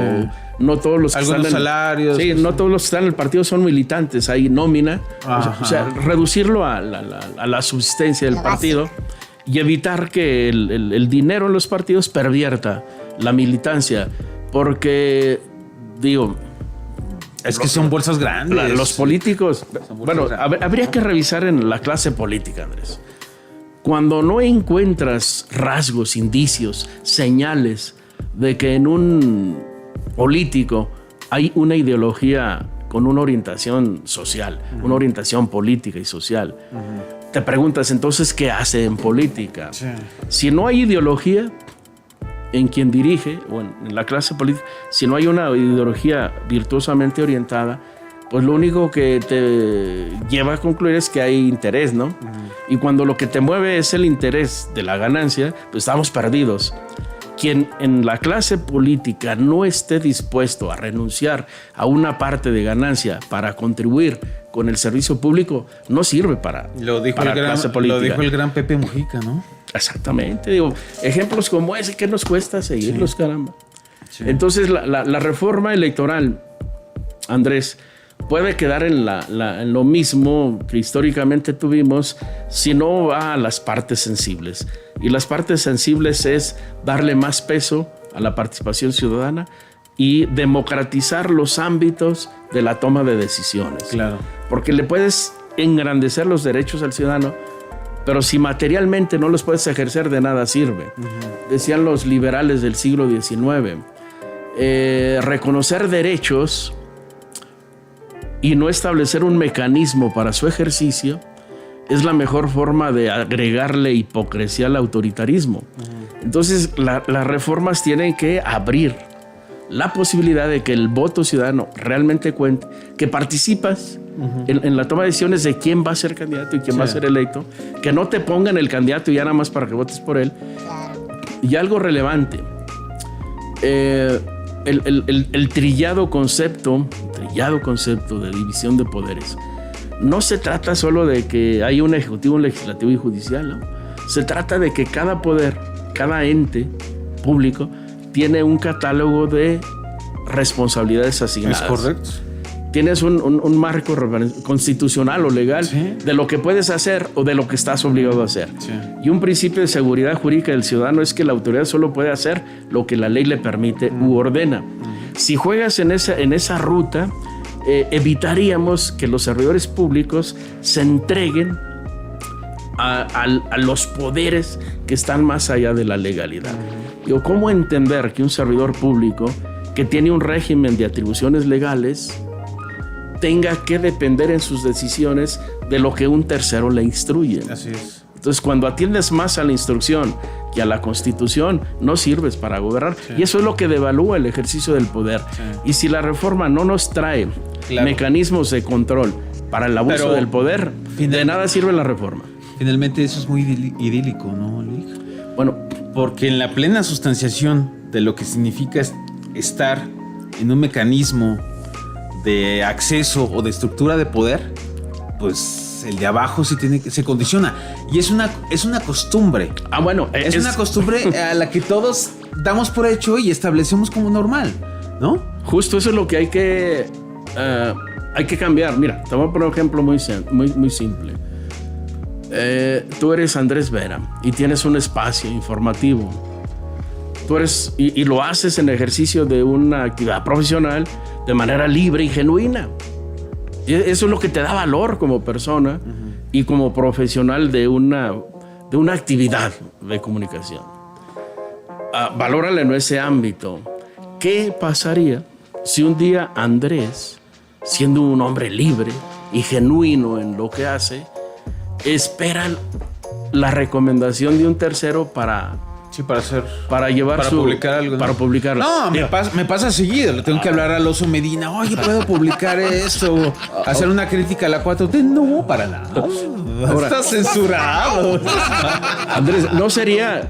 no todos los que algunos están salarios. Sí, no todos los que están en el partido son militantes, hay nómina. O sea, reducirlo a la subsistencia del partido y evitar que el dinero en los partidos pervierta la militancia, porque, es que son bolsas grandes. Los políticos, habría que revisar en la clase política, Andrés. Cuando no encuentras rasgos, indicios, señales de que en un político hay una ideología con una orientación social, una orientación política y social, te preguntas entonces qué hace en política. Sí. Si no hay ideología en quien dirige o en la clase política, si no hay una ideología virtuosamente orientada, pues lo único que te lleva a concluir es que hay interés, ¿no? Y cuando lo que te mueve es el interés de la ganancia, pues estamos perdidos. Quien en la clase política no esté dispuesto a renunciar a una parte de ganancia para contribuir con el servicio público, no sirve para la clase política. Lo dijo el gran Pepe Mujica, ¿no? Exactamente. Ejemplos como ese, ¿qué nos cuesta seguirlos, caramba? Sí. Entonces, la reforma electoral, Andrés, puede quedar en lo mismo que históricamente tuvimos si no va a las partes sensibles. Y las partes sensibles es darle más peso a la participación ciudadana y democratizar los ámbitos de la toma de decisiones. Claro. Porque le puedes engrandecer los derechos al ciudadano, pero si materialmente no los puedes ejercer, de nada sirve. Decían los liberales del siglo XIX, reconocer derechos y no establecer un mecanismo para su ejercicio es la mejor forma de agregarle hipocresía al autoritarismo. Entonces, las reformas tienen que abrir la posibilidad de que el voto ciudadano realmente cuente, que participas en la toma de decisiones de quién va a ser candidato y quién va a ser electo, que no te pongan el candidato y ya nada más para que votes por él. Y algo relevante, el trillado concepto de división de poderes. No se trata solo de que hay un ejecutivo, un legislativo y judicial, ¿no? Se trata de que cada poder, cada ente público tiene un catálogo de responsabilidades asignadas. Es correcto. Tienes un marco constitucional o legal de lo que puedes hacer o de lo que estás obligado a hacer. Sí. Y un principio de seguridad jurídica del ciudadano es que la autoridad solo puede hacer lo que la ley le permite u ordena. Si juegas en esa ruta, evitaríamos que los servidores públicos se entreguen a los poderes que están más allá de la legalidad. Digo, ¿cómo entender que un servidor público que tiene un régimen de atribuciones legales tenga que depender en sus decisiones de lo que un tercero le instruye? Así es. Entonces, cuando atiendes más a la instrucción que a la Constitución, no sirves para gobernar. Sí. Y eso es lo que devalúa el ejercicio del poder. Sí. Y si la reforma no nos trae mecanismos de control para el abuso del poder, de nada sirve la reforma. Finalmente eso es muy idílico, ¿no, Luis? Bueno, porque en la plena sustanciación de lo que significa estar en un mecanismo de acceso o de estructura de poder, pues el de abajo se condiciona. Y es una costumbre. Bueno, es una costumbre a la que todos damos por hecho y establecemos como normal, ¿no? Justo eso es lo que hay que cambiar. Mira, te voy a poner un ejemplo muy simple. Tú eres Andrés Vera y tienes un espacio informativo. Tú eres y lo haces en ejercicio de una actividad profesional de manera libre y genuina. Y eso es lo que te da valor como persona y como profesional de una actividad de comunicación. Valórale en ese ámbito. ¿Qué pasaría si un día Andrés, siendo un hombre libre y genuino en lo que hace, espera la recomendación de un tercero para publicar algo, ¿no? Para publicarlo. No, me pasa seguido. Le tengo que hablar al Oso Medina. Oye, ¿puedo publicar esto? Hacer una crítica a la 4T. No, para nada. Ahora, está censurado. Andrés, no sería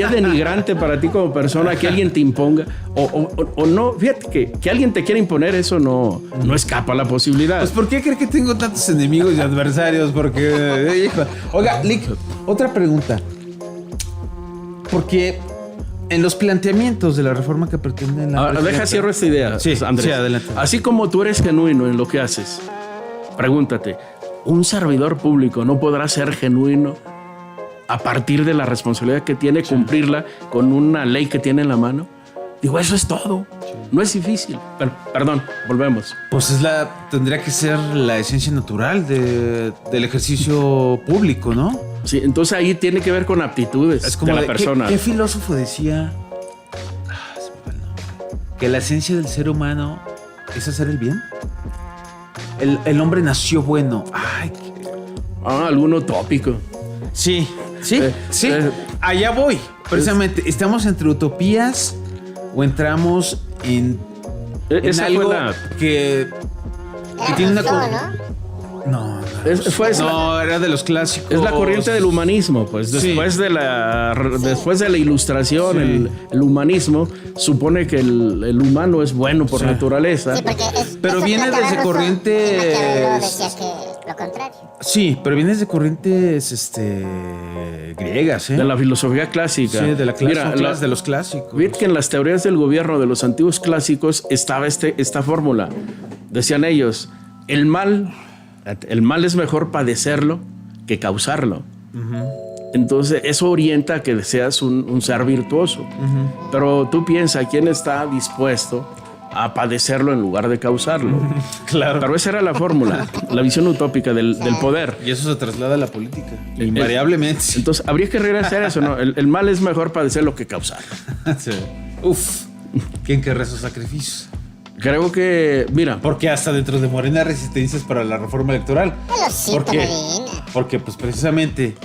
denigrante para ti como persona que alguien te imponga o no. Fíjate que alguien te quiera imponer, eso no escapa a la posibilidad. Pues ¿por qué crees que tengo tantos enemigos y adversarios? Porque, hijo. Oiga, Lick, otra pregunta. Porque en los planteamientos de la reforma que pretenden... Cierro esta idea, Andrés. Sí, adelante. Así como tú eres genuino en lo que haces, pregúntate, ¿un servidor público no podrá ser genuino a partir de la responsabilidad que tiene cumplirla con una ley que tiene en la mano? Digo, eso es todo. No es difícil. Pero, perdón, volvemos. Pues tendría que ser la esencia natural del ejercicio público, ¿no? Sí, entonces ahí tiene que ver con aptitudes de la persona. ¿Qué filósofo decía que la esencia del ser humano es hacer el bien? El hombre nació bueno. Algún utópico. Sí. Allá voy. Precisamente, estamos entre utopías o entramos en algo que tiene una... No, era de los clásicos. Es la corriente del humanismo, pues. Después de la ilustración, el humanismo supone que el humano es bueno por naturaleza. Sí, pero viene desde corrientes... lo contrario. Sí, pero vienes de corrientes griegas, ¿eh? De la filosofía clásica. Sí, de la Mira, de los clásicos. Fíjate que en las teorías del gobierno de los antiguos clásicos estaba esta fórmula. Decían ellos, el mal es mejor padecerlo que causarlo. Entonces, eso orienta a que seas un ser virtuoso. Pero tú piensas, ¿quién está dispuesto a padecerlo en lugar de causarlo? Claro. Pero esa era la fórmula, la visión utópica del poder. Y eso se traslada a la política, invariablemente. Entonces, habría que regresar a eso, ¿no? El mal es mejor padecerlo que causarlo. Sí. Uf, ¿quién querrá esos sacrificios? Creo que, mira, Porque hasta dentro de Morena hay resistencias para la reforma electoral. Pero sí, Morena. Porque pues precisamente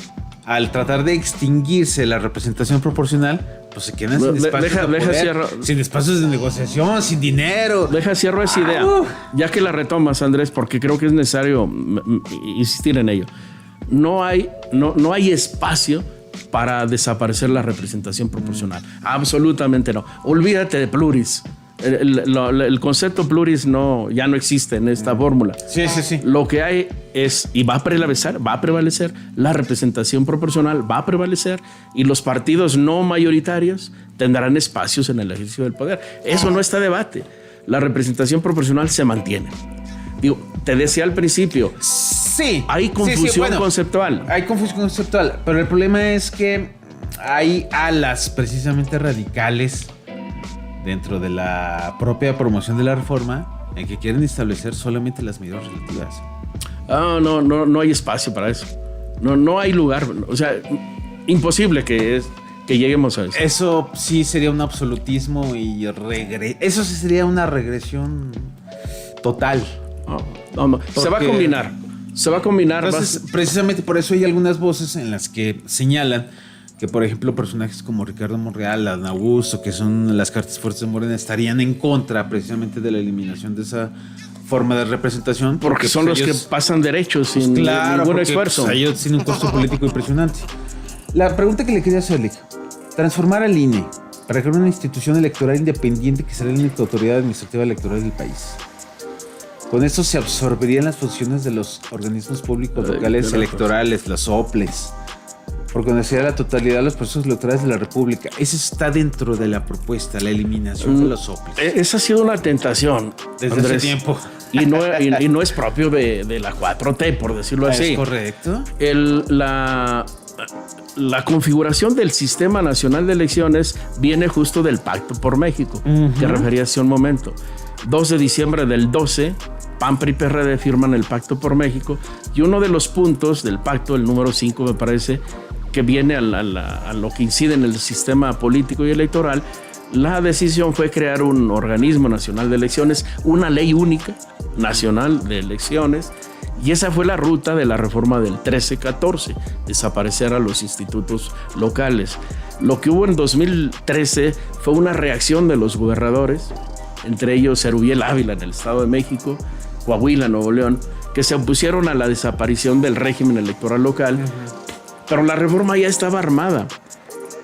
al tratar de extinguirse la representación proporcional, pues se quedan sin espacios de poder, sin espacios de negociación, sin dinero. cierro esa idea, ya que la retomas, Andrés, porque creo que es necesario insistir en ello. No hay espacio para desaparecer la representación proporcional. Absolutamente no. Olvídate de pluris. El concepto pluris ya no existe en esta fórmula. Sí. Lo que hay es, y va a prevalecer, la representación proporcional va a prevalecer y los partidos no mayoritarios tendrán espacios en el ejercicio del poder. Eso no está a debate. La representación proporcional se mantiene. Digo, te decía al principio, sí, hay confusión conceptual. Hay confusión conceptual, pero el problema es que hay alas precisamente radicales dentro de la propia promoción de la reforma en que quieren establecer solamente las medidas relativas. No hay espacio para eso. No hay lugar. O sea, imposible que lleguemos a eso. Eso sí sería un absolutismo y eso sí sería una regresión total. No. Se va a combinar. Entonces, precisamente por eso hay algunas voces en las que señalan que, por ejemplo, personajes como Ricardo Monreal, Adán Augusto, que son las cartas fuertes de Morena, estarían en contra precisamente de la eliminación de esa forma de representación. Porque son los ellos, que pasan derechos sin ningún esfuerzo. Pues, ellos tienen un costo político impresionante. La pregunta que le quería hacerle, transformar al INE para crear una institución electoral independiente que será la única autoridad administrativa electoral del país. Con esto se absorberían las funciones de los organismos públicos locales electorales, las OPLES, por conocer la totalidad de los procesos electorales de la República. Eso está dentro de la propuesta, la eliminación de los OPLES. Esa ha sido una tentación desde hace tiempo. Y no es propio de la 4T, por decirlo así. ¿Es correcto? La configuración del Sistema Nacional de Elecciones viene justo del Pacto por México, que refería hace un momento. 2 de diciembre del 12, PAN, PRI, PRD firman el Pacto por México, y uno de los puntos del pacto, el número 5 me parece, que viene a lo que incide en el sistema político y electoral, la decisión fue crear un organismo nacional de elecciones, una ley única nacional de elecciones, y esa fue la ruta de la reforma del 13-14, desaparecer a los institutos locales. Lo que hubo en 2013 fue una reacción de los gobernadores, entre ellos Erubiel Ávila en el Estado de México, Coahuila, Nuevo León, que se opusieron a la desaparición del régimen electoral local, pero la reforma ya estaba armada.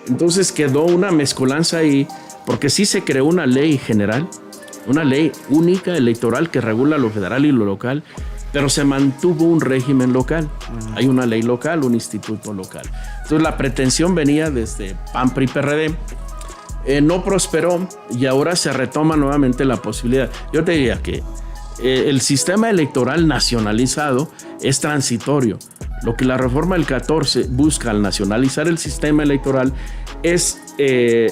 Entonces quedó una mezcolanza ahí, porque sí se creó una ley general, una ley única electoral que regula lo federal y lo local, pero se mantuvo un régimen local. Hay una ley local, un instituto local. Entonces la pretensión venía desde PAN, PRI, PRD, no prosperó y ahora se retoma nuevamente la posibilidad. Yo te diría que el sistema electoral nacionalizado es transitorio. Lo que la reforma del 14 busca al nacionalizar el sistema electoral es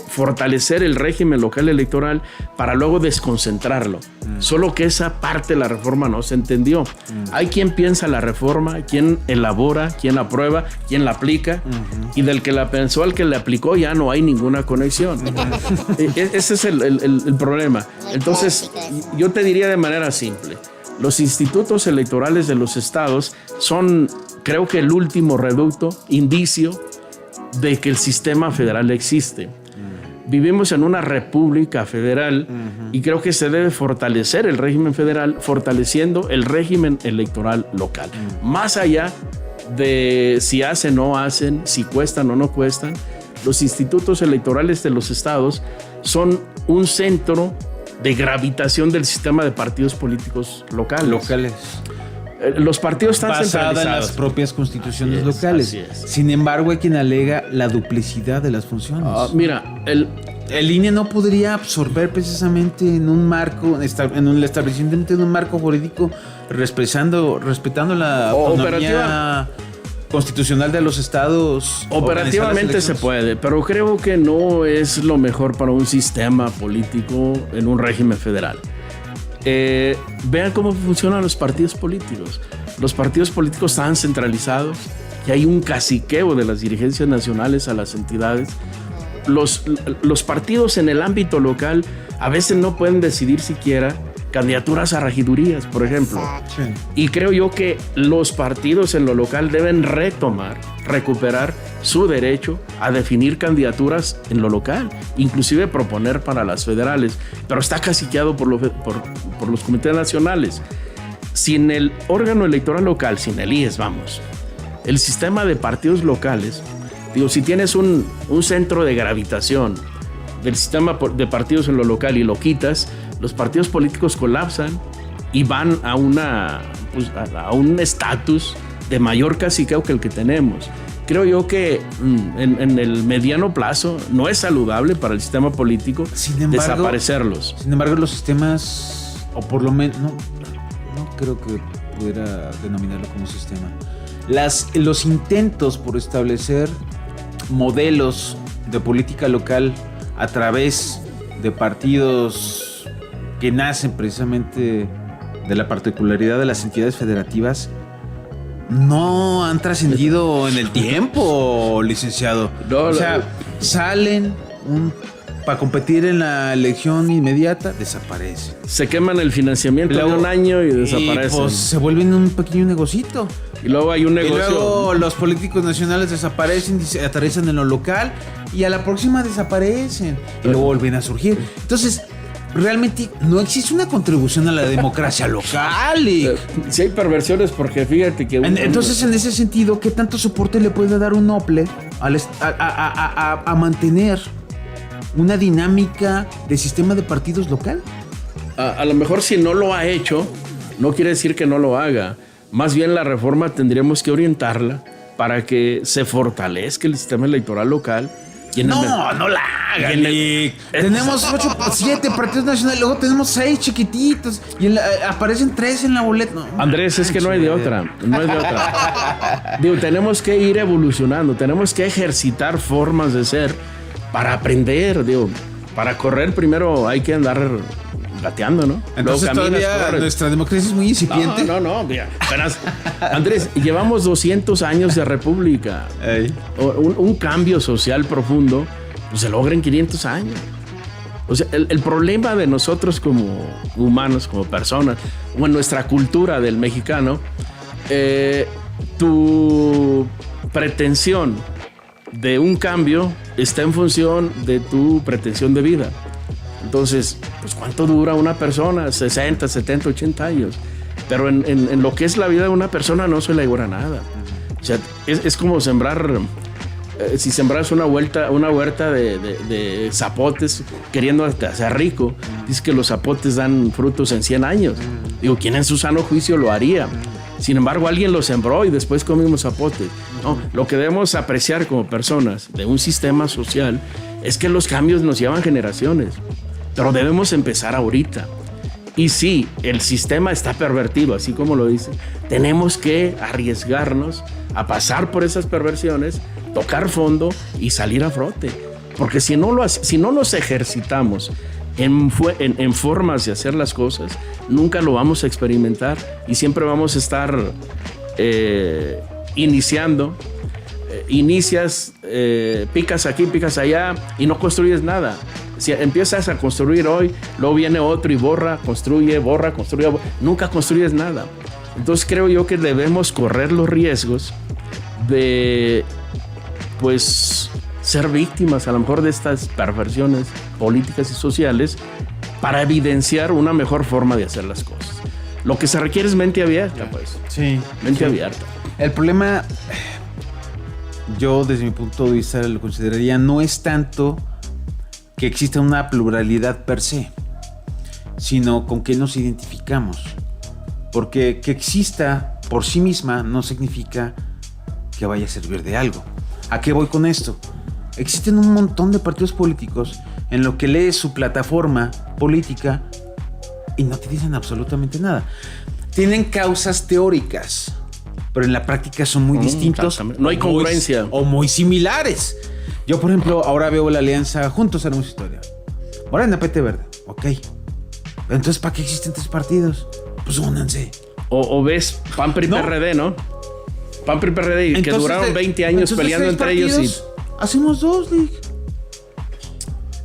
fortalecer el régimen local electoral para luego desconcentrarlo. Solo que esa parte de la reforma no se entendió. Hay quien piensa la reforma, quien elabora, quien aprueba, quien la aplica, y del que la pensó al que la aplicó ya no hay ninguna conexión. Ese es el problema. Entonces, yo te diría de manera simple, los institutos electorales de los estados son, creo que, el último reducto, indicio de que el sistema federal existe. Vivimos en una república federal y creo que se debe fortalecer el régimen federal fortaleciendo el régimen electoral local. Más allá de si hacen o no hacen, si cuestan o no cuestan, los institutos electorales de los estados son un centro de gravitación del sistema de partidos políticos locales. Los partidos están basada centralizados. en las propias constituciones Así es, locales. así es. Sin embargo, hay quien alega la duplicidad de las funciones. Mira, El INE no podría absorber precisamente en un marco, en el establecimiento de un marco jurídico, respetando la autonomía constitucional de los estados. operativamente se puede, pero creo que no es lo mejor para un sistema político en un régimen federal. Vean cómo funcionan los partidos políticos. Los partidos políticos están centralizados y hay un caciqueo de las dirigencias nacionales a las entidades. Los partidos en el ámbito local a veces no pueden decidir siquiera candidaturas a regidurías, por ejemplo. Sí. Y creo yo que los partidos en lo local deben recuperar su derecho a definir candidaturas en lo local, inclusive proponer para las federales, pero está caciqueado por los comités nacionales. Sin el órgano electoral local, sin el IES, el sistema de partidos locales, si tienes un centro de gravitación del sistema de partidos en lo local y lo quitas, los partidos políticos colapsan y van a un estatus de mayor caciqueo que el que tenemos. Creo yo que en el mediano plazo no es saludable para el sistema político desaparecerlos. Sin embargo, los sistemas, o por lo menos, no creo que pudiera denominarlo como sistema. Los intentos por establecer modelos de política local a través de partidos que nacen precisamente de la particularidad de las entidades federativas no han trascendido en el tiempo, licenciado. Salen para competir en la elección inmediata, desaparecen. Se queman el financiamiento de un año y desaparecen. Y pues se vuelven un pequeño negocito. Y luego hay un negocio. Y luego los políticos nacionales desaparecen, aterrizan en lo local y a la próxima desaparecen. Y luego vuelven a surgir. Entonces, realmente no existe una contribución a la democracia local. Sí hay perversiones porque fíjate que... Entonces, en ese sentido, ¿qué tanto soporte le puede dar un OPLE a mantener una dinámica de sistema de partidos local? A lo mejor si no lo ha hecho, no quiere decir que no lo haga. Más bien la reforma tendríamos que orientarla para que se fortalezca el sistema electoral local. No la hagan. Tenemos 7 partidos nacionales, luego tenemos 6 chiquititos y aparecen 3 en la boleta. No, Andrés, es que no hay de otra. Digo, tenemos que ir evolucionando, tenemos que ejercitar formas de ser para aprender. Para correr primero hay que andar gateando, ¿no? Entonces todavía nuestra democracia es muy incipiente. No, mira, Andrés, llevamos 200 años de república. Un cambio social profundo se logra en 500 años. O sea, el problema de nosotros como humanos, como personas, o en nuestra cultura del mexicano, tu pretensión de un cambio está en función de tu pretensión de vida. Entonces, pues ¿cuánto dura una persona? 60, 70, 80 años. Pero en lo que es la vida de una persona no se le dura nada. O sea, es como sembrar, si sembras una huerta de zapotes queriendo hacer rico, dices que los zapotes dan frutos en 100 años. Digo, ¿quién en su sano juicio lo haría? Sin embargo, alguien lo sembró y después comimos zapotes. No, lo que debemos apreciar como personas de un sistema social es que los cambios nos llevan generaciones. Pero debemos empezar ahorita. Y sí, el sistema está pervertido, así como lo dice. Tenemos que arriesgarnos a pasar por esas perversiones, tocar fondo y salir a flote. Porque si no nos ejercitamos en formas de hacer las cosas, nunca lo vamos a experimentar y siempre vamos a estar iniciando. Inicias, picas aquí, picas allá y no construyes nada. Si empiezas a construir hoy, luego viene otro y construye, nunca construyes nada. Entonces creo yo que debemos correr los riesgos de, pues, ser víctimas a lo mejor de estas perversiones políticas y sociales para evidenciar una mejor forma de hacer las cosas. Lo que se requiere es mente abierta, pues. Sí. Mente abierta. El problema, yo desde mi punto de vista lo consideraría, no es tanto que exista una pluralidad per se, sino con qué nos identificamos. Porque que exista por sí misma no significa que vaya a servir de algo. ¿A qué voy con esto? Existen un montón de partidos políticos en lo que lees su plataforma política y no te dicen absolutamente nada. Tienen causas teóricas, pero en la práctica son muy distintos. No hay congruencia. O muy similares. Yo, por ejemplo, ahora veo la alianza Juntos Haremos Historia. Morena, PT Verde. Ok. Entonces, ¿para qué existen 3 partidos? Pues únanse. O ves PAN, PRI, PRD, ¿no? PAN, PRI, PRD, y que duraron 20 años peleando entre ellos y... Hacemos 2, Lick.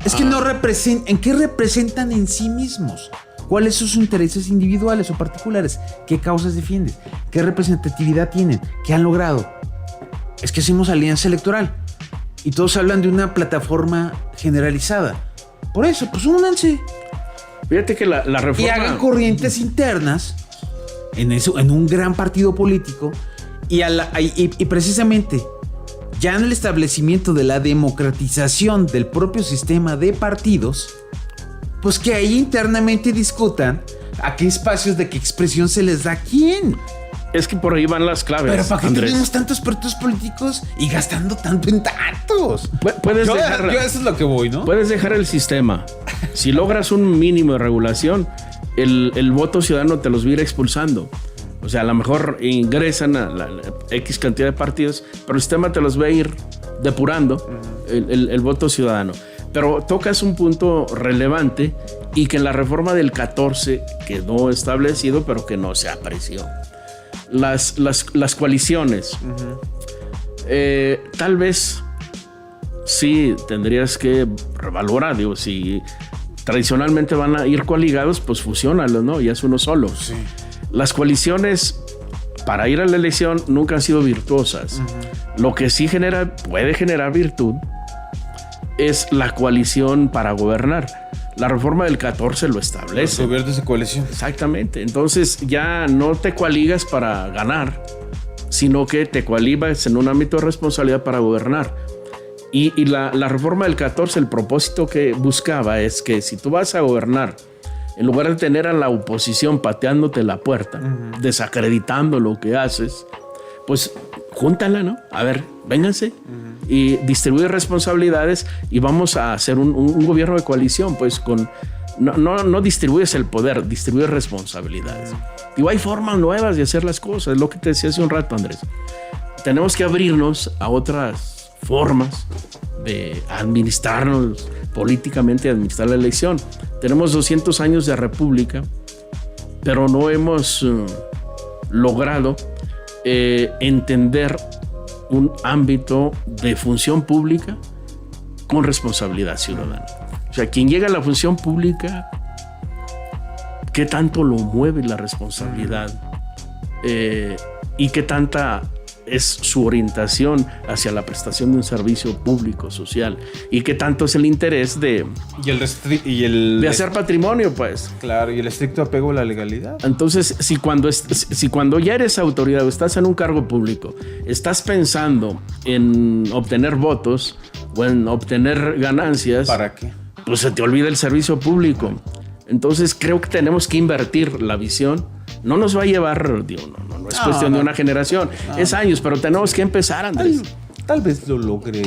Es que no representan... ¿En qué representan en sí mismos? ¿Cuáles son sus intereses individuales o particulares? ¿Qué causas defienden? ¿Qué representatividad tienen? ¿Qué han logrado? Es que hacemos alianza electoral. Y todos hablan de una plataforma generalizada. Por eso, pues únanse. Fíjate que la reforma... Y hagan corrientes internas en un gran partido político. Y precisamente, ya en el establecimiento de la democratización del propio sistema de partidos, pues que ahí internamente discutan a qué espacios de qué expresión se les da a quién. Es que por ahí van las claves. Pero ¿para qué Andrés? tenemos tantos partidos políticos y gastando tanto en tantos? Puedes Yo dejar, eso es lo que voy, ¿no? puedes dejar el sistema. Si logras un mínimo de regulación, el voto ciudadano te los va a ir expulsando. O sea, a lo mejor ingresan a la X cantidad de partidos, pero el sistema te los va a ir depurando el voto ciudadano. Pero tocas un punto relevante y que en la reforma del 14 quedó establecido, pero que no se apreció. Las coaliciones. Tal vez sí tendrías que revalorar, digo, si tradicionalmente van a ir coaligados, pues fusiónalos, ¿no? Ya es uno solo. Sí. Las coaliciones para ir a la elección nunca han sido virtuosas. Lo que sí puede generar virtud es la coalición para gobernar. La reforma del 14 lo establece. Los gobiernos de coalición. Exactamente. Entonces ya no te coaligas para ganar, sino que te coaligas en un ámbito de responsabilidad para gobernar. Y la reforma del 14, el propósito que buscaba es que si tú vas a gobernar, en lugar de tener a la oposición pateándote la puerta, desacreditando lo que haces, pues júntala, ¿no? A ver, vénganse y distribuye responsabilidades y vamos a hacer un gobierno de coalición, pues con... No distribuyes el poder, distribuyes responsabilidades. Digo, hay formas nuevas de hacer las cosas, es lo que te decía hace un rato, Andrés. Tenemos que abrirnos a otras formas de administrarnos políticamente, administrar la elección. Tenemos 200 años de república, pero no hemos logrado entender un ámbito de función pública con responsabilidad ciudadana. O sea, quien llega a la función pública, ¿qué tanto lo mueve la responsabilidad? ¿Y qué tanta es su orientación hacia la prestación de un servicio público, social? ¿Y qué tanto es el interés de hacer patrimonio, pues? Claro, y el estricto apego a la legalidad. Entonces, si cuando ya eres autoridad o estás en un cargo público, estás pensando en obtener votos o en obtener ganancias, ¿para qué? Pues se te olvida el servicio público. Entonces, creo que tenemos que invertir la visión. No nos va a llevar, digo, no es cuestión de una generación, es años, pero tenemos que empezar, Andrés. Tal vez lo logre.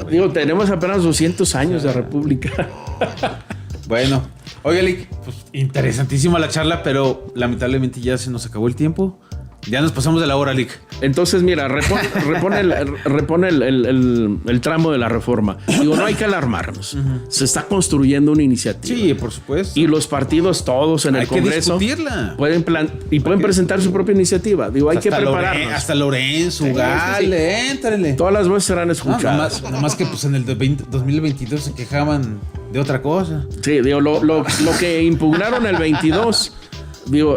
Digo, tenemos apenas 200 años de república. Bueno, oye, Lick, pues interesantísima la charla, pero lamentablemente ya se nos acabó el tiempo. Ya nos pasamos de la hora, Lick. Entonces, mira, repone el tramo de la reforma. Digo, no hay que alarmarnos. Se está construyendo una iniciativa. Sí, por supuesto. Y los partidos todos en el Congreso pueden presentar su propia iniciativa. Digo, hay que prepararnos. Hasta Lorenzo, Ugal, éntrale. Todas las voces serán escuchadas. No más que pues en el 2022 se quejaban de otra cosa. Sí, digo, lo que impugnaron el 22... Digo,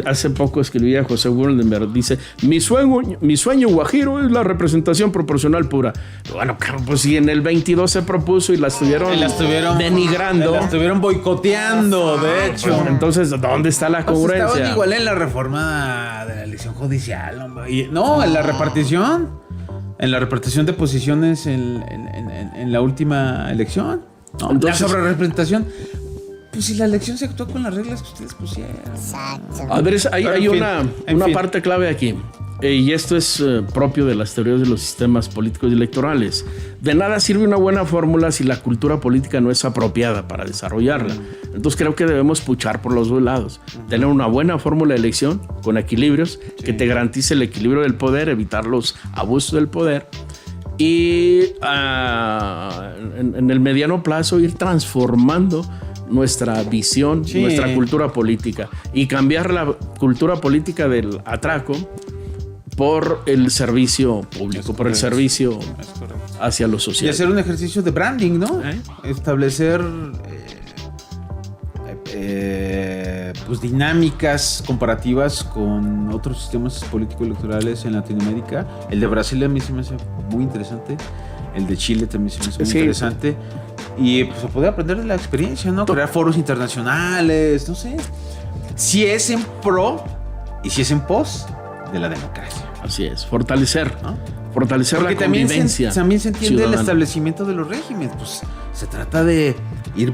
hace poco escribía José Woldenberg, dice, mi sueño guajiro es la representación proporcional pura. Bueno, pues si en el 22 se propuso y la estuvieron denigrando. La estuvieron boicoteando, de hecho. Pues, entonces, ¿dónde está la congruencia? Estaban igual en la reforma de la elección judicial, hombre. No, en la repartición. En la repartición de posiciones en la última elección. No, entonces, la sobrerepresentación. pues si la elección se actuó con las reglas que ustedes pusieron. Exacto. Andrés, hay en una fin. parte clave aquí. Y esto es propio de las teorías de los sistemas políticos y electorales. De nada sirve una buena fórmula si la cultura política no es apropiada para desarrollarla. Entonces creo que debemos puchar por los dos lados. Tener una buena fórmula de elección con equilibrios que te garantice el equilibrio del poder, evitar los abusos del poder. Y en el mediano plazo ir transformando nuestra visión, nuestra cultura política y cambiar la cultura política del atraco por el servicio público, por el servicio hacia lo social. Y hacer un ejercicio de branding, ¿no? Establecer pues dinámicas comparativas con otros sistemas político-electorales en Latinoamérica. El de Brasil a mí se me hace muy interesante. El de Chile también se me hace muy interesante. Y pues se puede aprender de la experiencia, ¿no? Crear foros internacionales, no sé. Si es en pro y si es en pos de la democracia. Así es, fortalecer, ¿no? Fortalecer Porque la convivencia. también se entiende ciudadana. el establecimiento de los regímenes. Pues se trata de ir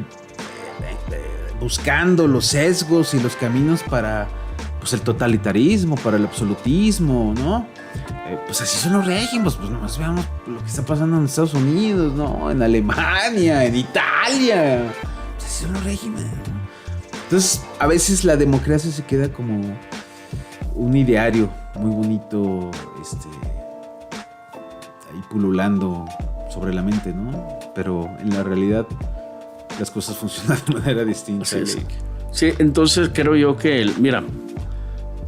buscando los sesgos y los caminos para pues el totalitarismo, para el absolutismo, ¿no? Pues así son los regímenes. Pues nomás veamos lo que está pasando en Estados Unidos, ¿no? En Alemania, en Italia. Pues así son los regímenes, ¿no? Entonces, a veces la democracia se queda como un ideario muy bonito, ahí pululando sobre la mente, ¿no? Pero en la realidad las cosas funcionan de manera distinta. Sí, entonces creo yo que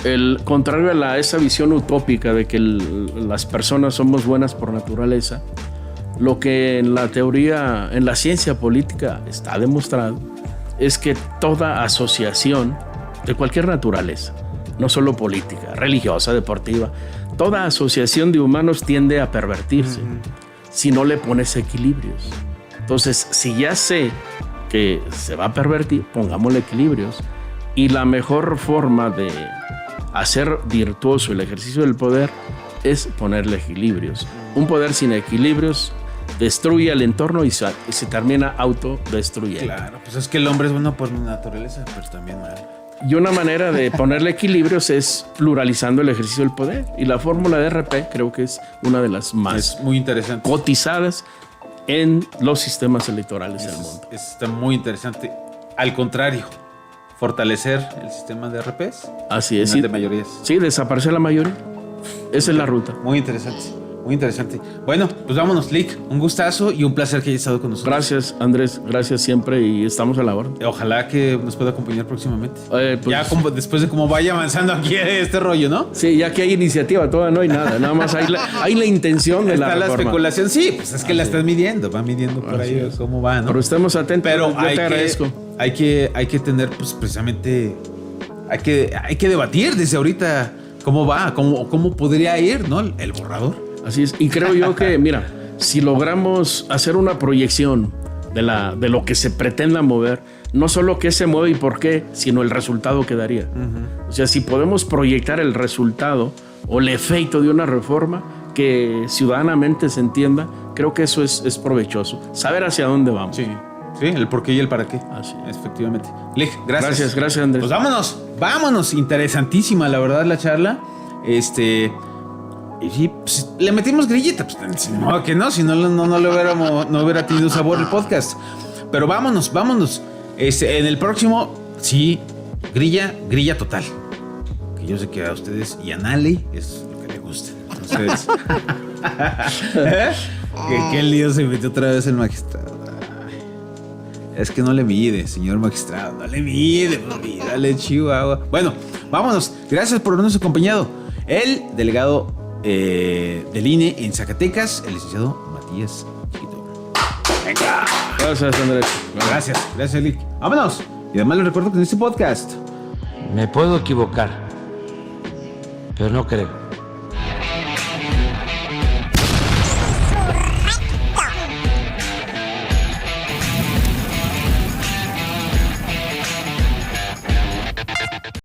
el contrario a esa visión utópica de que las personas somos buenas por naturaleza, lo que en la teoría, en la ciencia política está demostrado es que toda asociación de cualquier naturaleza, no solo política, religiosa, deportiva, toda asociación de humanos tiende a pervertirse si no le pones equilibrios. Entonces, si ya sé que se va a pervertir, pongámosle equilibrios. Y la mejor forma de hacer virtuoso el ejercicio del poder es ponerle equilibrios. Un poder sin equilibrios destruye el entorno y se termina autodestruyendo. Claro, pues es que el hombre es bueno por naturaleza, pero también mal. Y una manera de ponerle equilibrios es pluralizando el ejercicio del poder. Y la fórmula de RP creo que es una de las más muy interesante cotizadas en los sistemas electorales del mundo. Está muy interesante. Al contrario, fortalecer el sistema de RPs. Así es. De mayorías. Sí, desaparecer la mayoría. Esa es la ruta. Muy interesante. Muy interesante. Bueno, pues vámonos, Lick. Un gustazo y un placer que hayas estado con nosotros. Gracias, Andrés. Gracias siempre y estamos a la orden. Ojalá que nos pueda acompañar próximamente. Pues, ya después de cómo vaya avanzando aquí este rollo, ¿no? Sí, ya que hay iniciativa, todavía no hay nada. Nada más hay la intención de está la reforma. especulación. Sí, pues es que la están midiendo. Va midiendo por ahí es. Cómo va, ¿no? Pero estemos atentos. Pero yo te agradezco. Hay que tener, pues precisamente, hay que debatir desde ahorita cómo va, cómo podría ir, ¿no? El borrador. Así es. Y creo yo que, si logramos hacer una proyección de lo que se pretenda mover, no solo qué se mueve y por qué, sino el resultado que daría. O sea, si podemos proyectar el resultado o el efecto de una reforma que ciudadanamente se entienda, creo que eso es provechoso. Saber hacia dónde vamos. Sí, el por qué y el para qué. Así es. Efectivamente. Lick, gracias. Gracias, Andrés. Pues vámonos. Interesantísima, la verdad, la charla. Y sí, pues, le metimos grillita, pues no, que no, si no hubiera tenido sabor el podcast. Pero vámonos. En el próximo, sí, grilla total. Que yo sé que a ustedes y a Nali es lo que le gusta. Entonces, ¿Qué lío se metió otra vez el magistrado? Es que no le mide, señor magistrado, no le mide, pues, dale Chihuahua. Bueno, vámonos. Gracias por habernos acompañado. El delegado del INE en Zacatecas, el licenciado Matías Chiquito. Venga. Gracias, Andrés. Gracias, Lick. Vámonos. Y además les recuerdo que en este podcast me puedo equivocar, pero no creo